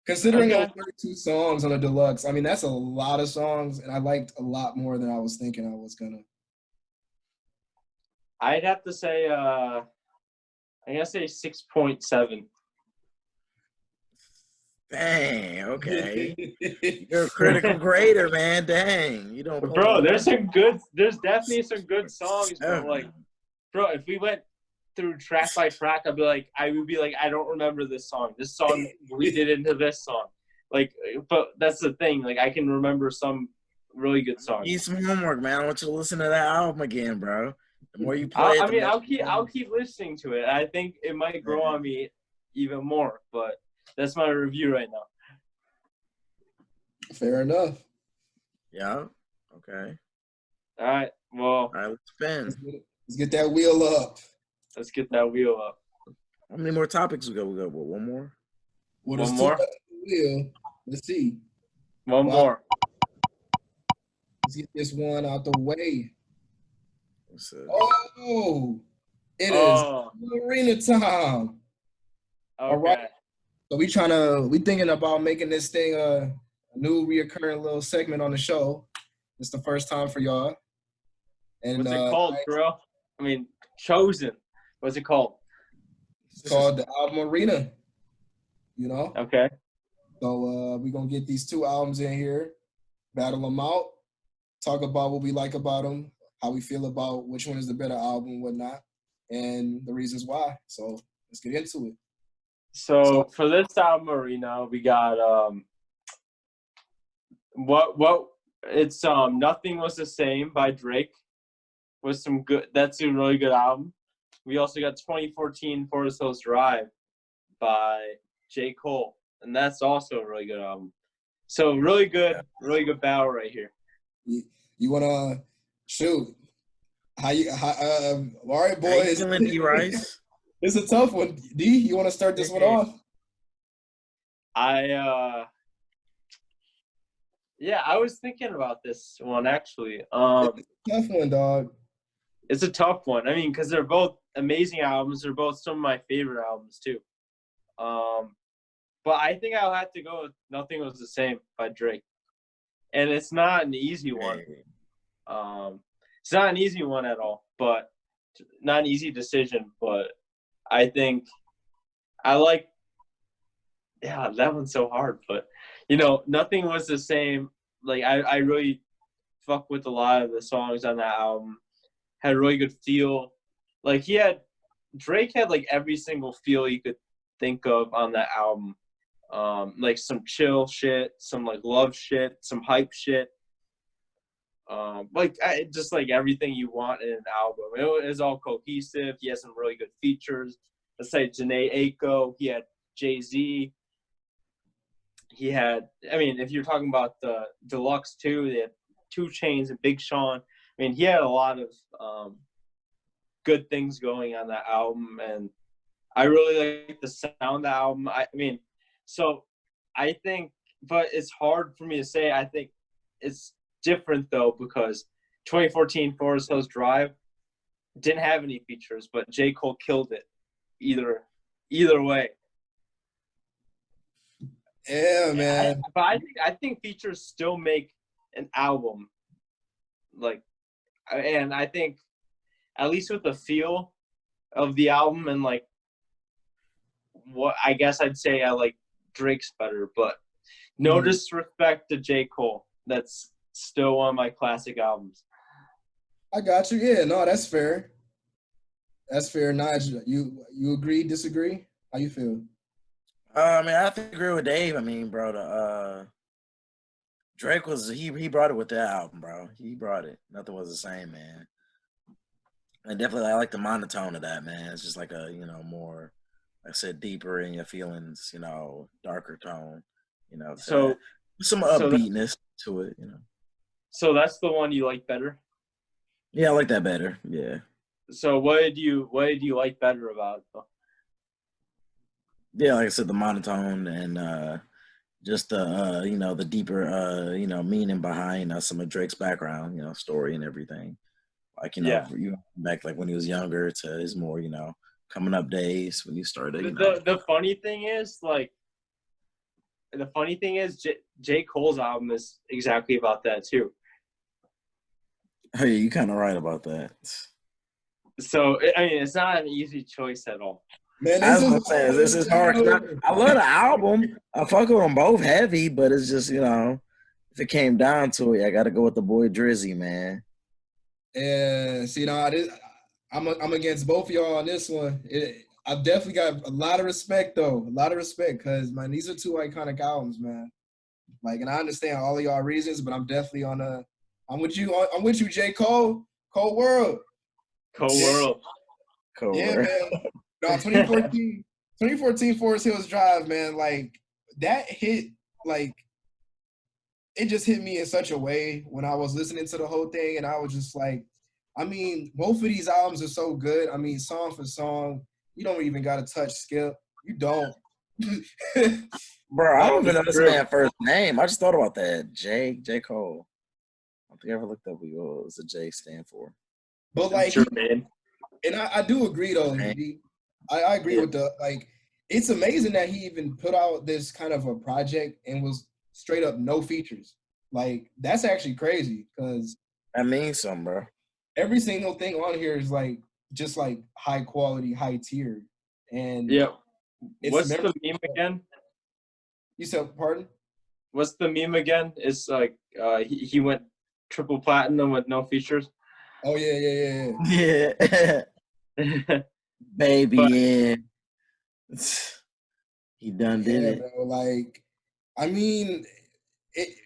[SPEAKER 1] Considering it was 32 songs on a deluxe, I mean that's a lot of songs, and I liked a lot more than I was thinking I was gonna.
[SPEAKER 2] I'd have to say, I gotta say 6.7.
[SPEAKER 3] Dang, okay. You're a critical grader, man. Dang, you don't.
[SPEAKER 2] Bro, there's definitely some good songs, bro. Like, bro, if we went through track by track, I would be like, I don't remember this song. This song bleeded into this song. Like, but that's the thing. Like, I can remember some really good songs.
[SPEAKER 3] Need some homework, man. I want you to listen to that album again, bro. The more you play
[SPEAKER 2] I'll keep listening to it. I think it might grow on me even more, but that's my review right now.
[SPEAKER 1] Fair enough.
[SPEAKER 3] Yeah. Okay.
[SPEAKER 2] All right. Well.
[SPEAKER 3] All right. Let's spin.
[SPEAKER 1] Let's get that wheel up.
[SPEAKER 2] Let's get that wheel up.
[SPEAKER 3] How many more topics we got? We got one more.
[SPEAKER 1] One more. Wheel. Let's see.
[SPEAKER 2] One more.
[SPEAKER 1] Let's get this one out the way. Oh, it is arena time.
[SPEAKER 2] Okay.
[SPEAKER 1] All right. So we thinking about making this thing a new reoccurring little segment on the show. It's the first time for y'all. And
[SPEAKER 2] what's it called, bro? I mean, chosen. What's it called?
[SPEAKER 1] It's called the album arena.
[SPEAKER 2] Okay.
[SPEAKER 1] So we're gonna get these 2 albums in here, battle them out, talk about what we like about them, how we feel about which one is the better album and whatnot, and the reasons why. So let's get into it.
[SPEAKER 2] So for this album, Marina, we got it's Nothing Was the Same by Drake. Was some good. That's a really good album. We also got 2014 Forest Hills Drive by J.Cole, and that's also a really good album. So really good battle right here.
[SPEAKER 1] You wanna shoot? All right, boys.
[SPEAKER 3] feeling, D. Rice?
[SPEAKER 1] It's a tough one. D, you want to start this one off?
[SPEAKER 2] I was thinking about this one actually.
[SPEAKER 1] It's a tough one, dog.
[SPEAKER 2] It's a tough one. I mean, because they're both amazing albums. They're both some of my favorite albums too. But I think I'll have to go with Nothing Was the Same by Drake. And it's not an easy one. It's not an easy one at all, but not an easy decision. But I think I like, that one's so hard. But, Nothing Was the Same. Like, I really fuck with a lot of the songs on that album. Had a really good feel. Like, Drake had, like, every single feel you could think of on that album. Like some chill shit, some like love shit, some hype shit. Just like everything you want in an album. It was all cohesive. He has some really good features. Let's say Janae Aiko. He had Jay-Z. He had, if you're talking about the Deluxe too, they had 2 Chainz and Big Sean. He had a lot of good things going on that album, and I really like the sound of the album. So I think, but it's hard for me to say. I think it's different though, because 2014 Forest Hills Drive didn't have any features, but J. Cole killed it either way.
[SPEAKER 1] Yeah, man.
[SPEAKER 2] But I think features still make an album. And I think at least with the feel of the album and like what I guess I'd say I like Drake's better, but no disrespect to J. Cole. That's still one of my classic albums.
[SPEAKER 1] I got you. Yeah, no, that's fair. That's fair. Nigel, you agree, disagree? How you feel?
[SPEAKER 3] I have to agree with Dave. Bro, Drake he brought it with that album, bro. He brought it. Nothing Was the Same, man. And definitely I like the monotone of that, man. It's just like a, more, like I said, deeper in your feelings, darker tone,
[SPEAKER 2] So
[SPEAKER 3] some upbeatness to it,
[SPEAKER 2] So that's the one you like better?
[SPEAKER 3] Yeah, I like that better. Yeah.
[SPEAKER 2] So what did you like better about it though?
[SPEAKER 3] Yeah, like I said, the monotone and just the the deeper meaning behind some of Drake's background, story and everything. Like, you back like when he was younger to his more, coming up days when you started,
[SPEAKER 2] The funny thing is, J. Cole's album is exactly about that too.
[SPEAKER 3] Oh yeah, you kind of right about that.
[SPEAKER 2] So it's not an easy choice at all.
[SPEAKER 1] Man,
[SPEAKER 3] this is hard. I love the album. I fuck with them both heavy, but it's just, if it came down to it, I got to go with the boy Drizzy, man.
[SPEAKER 1] Yeah, see, I'm against both of y'all on this one. I've definitely got a lot of respect, though. A lot of respect, because, man, these are 2 iconic albums, man. Like, and I understand all of y'all reasons, but I'm definitely I'm with you, J. Cole. Cold World.
[SPEAKER 2] Cold World.
[SPEAKER 3] Cold
[SPEAKER 1] Yeah,
[SPEAKER 3] World.
[SPEAKER 1] man. No, 2014 Forest Hills Drive, man. Like, that hit, like, it just hit me in such a way when I was listening to the whole thing, and I was just like, both of these albums are so good. Song for song, you don't even got to touch Skip. You don't.
[SPEAKER 3] Bro, I don't even know this man's first name. I just thought about that. J. Cole. I don't think I ever looked up what was the J stand for.
[SPEAKER 1] But like, and I do agree though. I agree with it's amazing that he even put out this kind of a project and was straight up no features. Like, that's actually crazy, because
[SPEAKER 3] that means something, bro.
[SPEAKER 1] Every single thing on here is like just like high quality, high tier. And
[SPEAKER 2] what's the meme again?
[SPEAKER 1] You said, pardon?
[SPEAKER 2] What's the meme again? It's like he went triple platinum with no features.
[SPEAKER 1] Oh yeah.
[SPEAKER 3] Yeah. Baby,
[SPEAKER 2] But
[SPEAKER 3] yeah. He done did
[SPEAKER 1] Yeah,
[SPEAKER 3] it.
[SPEAKER 1] bro. Like, I mean,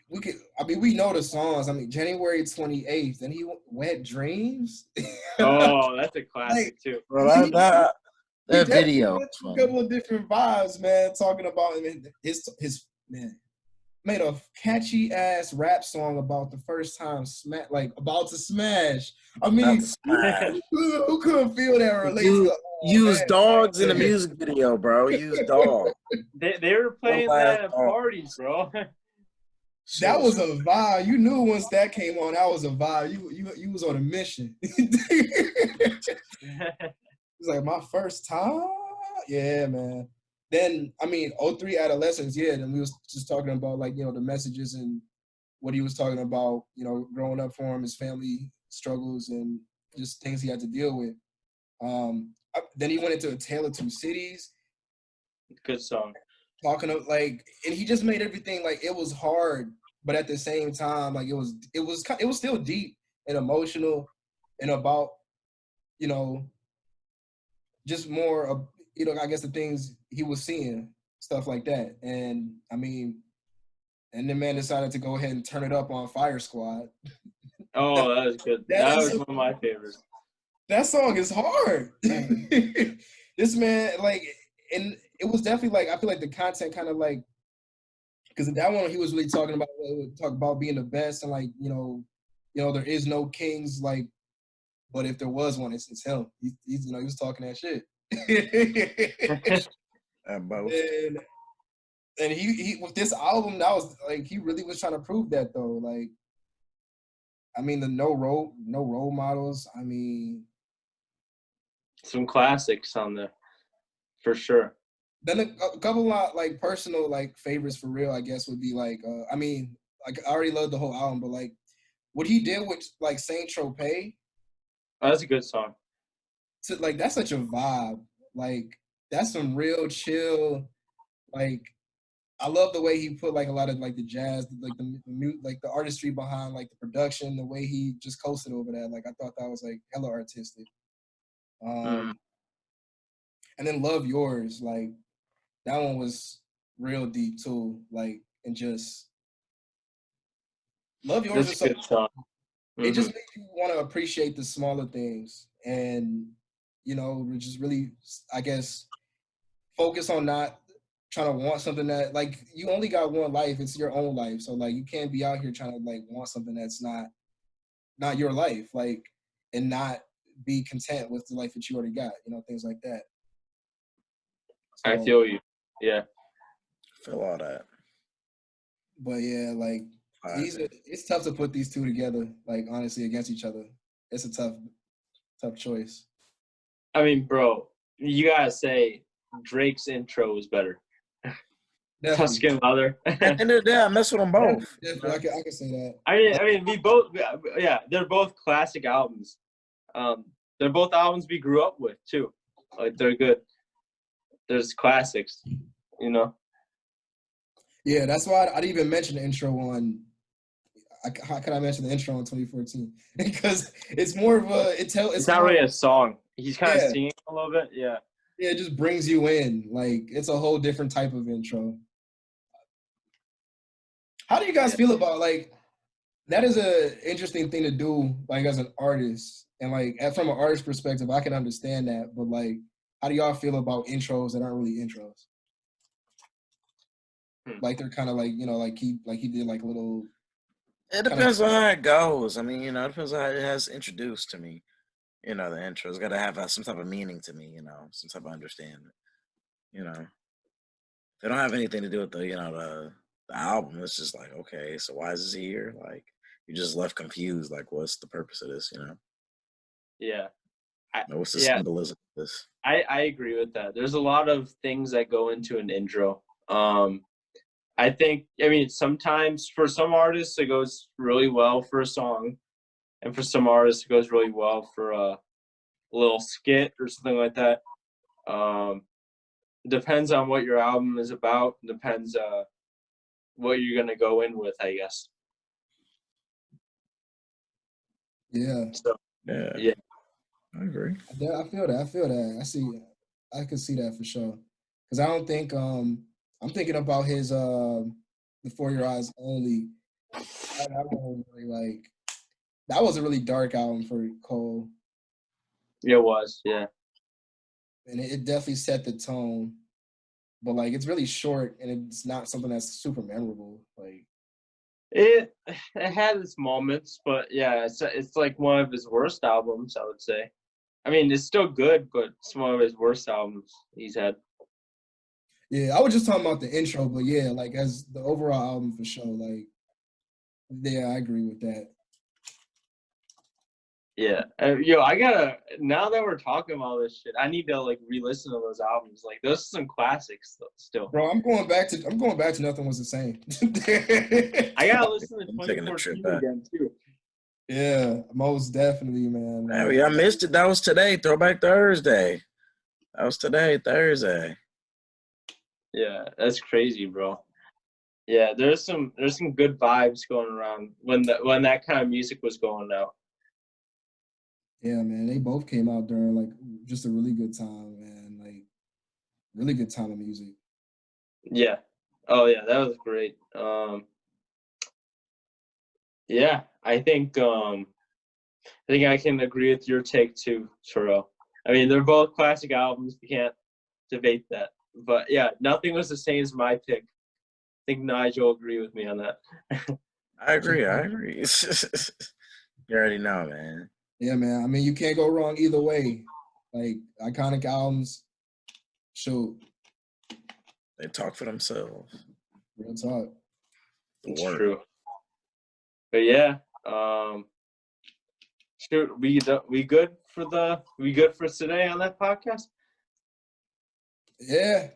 [SPEAKER 1] we could. I mean, we know the songs. I mean, January 28th, and he Wet Dreams.
[SPEAKER 2] oh, that's a
[SPEAKER 1] Like
[SPEAKER 2] classic too.
[SPEAKER 3] Bro,
[SPEAKER 1] he, he
[SPEAKER 3] that
[SPEAKER 1] definitely
[SPEAKER 3] video
[SPEAKER 1] went
[SPEAKER 3] was
[SPEAKER 1] through a
[SPEAKER 3] funny.
[SPEAKER 1] couple of different vibes, man. Talking about his man made a catchy ass rap song about the first time like about to smash. I
[SPEAKER 3] About
[SPEAKER 1] mean,
[SPEAKER 3] to smash.
[SPEAKER 1] who couldn't feel that or relate to?
[SPEAKER 3] You
[SPEAKER 1] Oh
[SPEAKER 3] use
[SPEAKER 1] man.
[SPEAKER 3] dogs in the music video, bro. Use dogs.
[SPEAKER 2] They were
[SPEAKER 3] Little
[SPEAKER 2] playing
[SPEAKER 3] ass
[SPEAKER 2] that at
[SPEAKER 3] dog.
[SPEAKER 2] parties, bro.
[SPEAKER 3] Shit
[SPEAKER 1] That
[SPEAKER 3] was
[SPEAKER 1] was a vibe. You knew once that came on, that was a vibe. You was on a mission. It's like my first time. Yeah, man. Then I mean, '03 adolescence. Yeah, then we was just talking about like the messages and what he was talking about. Growing up for him, his family struggles and just things he had to deal with. Then he went into A Tale of Two Cities,
[SPEAKER 2] Good song.
[SPEAKER 1] talking of like, and he just made everything like it was hard, but at the same time, like it was still deep and emotional, and about you know just more of I guess the things he was seeing, stuff like that. And I mean, and the man decided to go ahead and turn it up on Fire Squad. that,
[SPEAKER 2] Oh, that was good. That was
[SPEAKER 1] that's
[SPEAKER 2] one of my favorites.
[SPEAKER 1] that song is hard. This man like, and it was definitely like I feel like the content kind of like, because in that one he was really talking about being the best and like there is no kings, like, but if there was one, it's him. He's he was talking that shit.
[SPEAKER 3] both.
[SPEAKER 1] and and he with this album, that was like he really was trying to prove that though. Like, I mean, the no role models. I mean,
[SPEAKER 2] Some classics on there, for sure.
[SPEAKER 1] then a couple of like personal like favorites for real, I guess, would be like I mean, like I already love the whole album, but like what he did with like Saint Tropez,
[SPEAKER 2] Oh, that's a good song.
[SPEAKER 1] like that's such a vibe. Like that's some real chill. Like I love the way he put like a lot of like the jazz, like like the artistry behind like the production, the way he just coasted over that. Like I thought that was like hella artistic.
[SPEAKER 2] Mm.
[SPEAKER 1] And then Love Yours, like that one was real deep too. Like, and just Love Yours
[SPEAKER 2] That's
[SPEAKER 1] is
[SPEAKER 2] a
[SPEAKER 1] so,
[SPEAKER 2] good song.
[SPEAKER 1] it
[SPEAKER 2] Hmm.
[SPEAKER 1] just makes you want to appreciate the smaller things and just really, I guess, focus on not trying to want something that like you only got one life. It's your own life, so like you can't be out here trying to like want something that's not your life, like, and not be content with the life that you already got, things like that.
[SPEAKER 2] I
[SPEAKER 1] So,
[SPEAKER 2] feel you. Yeah.
[SPEAKER 3] Feel all that.
[SPEAKER 1] but yeah, like it's tough to put these two together, like honestly, against each other. It's a tough choice.
[SPEAKER 2] I mean, bro, you gotta say Drake's intro was better.
[SPEAKER 1] Definitely,
[SPEAKER 2] Tuscan Leather.
[SPEAKER 3] At the end of the day, I mess with them both.
[SPEAKER 1] definitely, I can say that.
[SPEAKER 2] I mean, we both, yeah, they're both classic albums. They're both albums we grew up with too. Like they're good. There's classics, you know.
[SPEAKER 1] Yeah, that's why I didn't even mention the intro on. How can I mention the intro in 2014? Because it's more of a
[SPEAKER 2] It's
[SPEAKER 1] it's
[SPEAKER 2] not
[SPEAKER 1] more,
[SPEAKER 2] really a song. He's kind of
[SPEAKER 1] yeah,
[SPEAKER 2] singing a little bit. Yeah.
[SPEAKER 1] it just brings you in. Like it's a whole different type of intro. How do you guys
[SPEAKER 2] Yeah.
[SPEAKER 1] feel about like that? Is a interesting thing to do, like as an artist, and like from an artist perspective, I can understand that. But like, how do y'all feel about intros that aren't really intros? Like they're kind of like like he did like a little
[SPEAKER 3] It
[SPEAKER 1] kind of.
[SPEAKER 3] depends on how it goes. I mean, it depends on how it has introduced to me. The intro's got to have some type of meaning to me. Some type of understanding. They don't have anything to do with the album. It's just like, okay, so why is this here? Like, you just left confused. Like, what's the purpose of this?
[SPEAKER 2] Yeah.
[SPEAKER 3] What's the
[SPEAKER 2] Yeah.
[SPEAKER 3] symbolism of this?
[SPEAKER 2] I agree with that. There's a lot of things that go into an intro. I mean, sometimes for some artists it goes really well for a song, and for some artists it goes really well for a little skit or something like that. Depends on what your album is about. Depends what you're gonna go in with, I guess.
[SPEAKER 1] Yeah.
[SPEAKER 2] So
[SPEAKER 3] Yeah.
[SPEAKER 2] Yeah.
[SPEAKER 3] I agree.
[SPEAKER 1] Yeah, I feel that. I feel that. I can see that for sure. Because I don't think I'm thinking about his Before Your Eyes Only. That one was really like that was a really dark album for Cole,
[SPEAKER 2] It was. Yeah.
[SPEAKER 1] and it definitely set the tone. But like it's really short, and it's not something that's super memorable. Like
[SPEAKER 2] It had its moments, but yeah, it's like one of his worst albums, I would say. I mean, it's still good, but it's one of his worst albums he's had.
[SPEAKER 1] yeah, I was just talking about the intro, but yeah, like as the overall album for sure. Like yeah, I agree with that.
[SPEAKER 2] Yeah. Yo, I gotta, now that we're talking about this shit, I need to like re-listen to those albums. Like, those are some classics still.
[SPEAKER 1] Bro, I'm going back to Nothing Was the Same.
[SPEAKER 2] I gotta listen to
[SPEAKER 3] I'm taking a trip
[SPEAKER 2] 2014
[SPEAKER 3] back.
[SPEAKER 2] again, too.
[SPEAKER 1] Yeah, most definitely, man.
[SPEAKER 3] Oh,
[SPEAKER 1] Like,
[SPEAKER 3] yeah, I missed it. That was today. Throwback Thursday. That was today, Thursday.
[SPEAKER 2] Yeah, that's crazy, bro. Yeah, there's some good vibes going around when that kind of music was going out.
[SPEAKER 1] yeah, man, they both came out during like just a really good time, man. Like, really good time of music.
[SPEAKER 2] Yeah. Oh yeah, that was great. Yeah, I think I can agree with your take too, Terrell. I mean, they're both classic albums. You can't debate that. But yeah, Nothing Was the Same as my pick. I think Nigel will agree with me on that.
[SPEAKER 3] I agree. You already know, man.
[SPEAKER 1] Yeah, man. I mean, you can't go wrong either way. Like iconic albums, shoot,
[SPEAKER 3] They talk for themselves.
[SPEAKER 1] real talk.
[SPEAKER 2] It's
[SPEAKER 3] Work.
[SPEAKER 2] true. But yeah, shoot, we good for today on that podcast?
[SPEAKER 1] Yeah,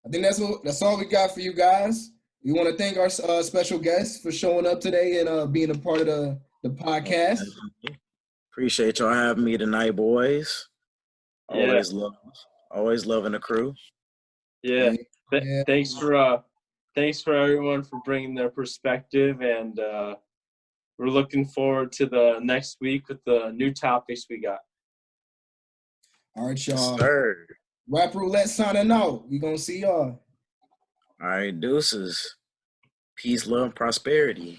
[SPEAKER 1] I think that's all we got for you guys. We want to thank our special guests for showing up today and being a part of the podcast.
[SPEAKER 3] Appreciate y'all having me tonight, boys.
[SPEAKER 2] Yeah.
[SPEAKER 3] Always loving the crew.
[SPEAKER 2] Yeah.
[SPEAKER 1] Yeah.
[SPEAKER 2] Thanks for everyone for bringing their perspective, and we're looking forward to the next week with the new topics we got.
[SPEAKER 1] All right,
[SPEAKER 3] Yes,
[SPEAKER 1] y'all.
[SPEAKER 3] sir.
[SPEAKER 1] RapRoulette signing out. We gonna see y'all.
[SPEAKER 3] All right, deuces. Peace, love, prosperity.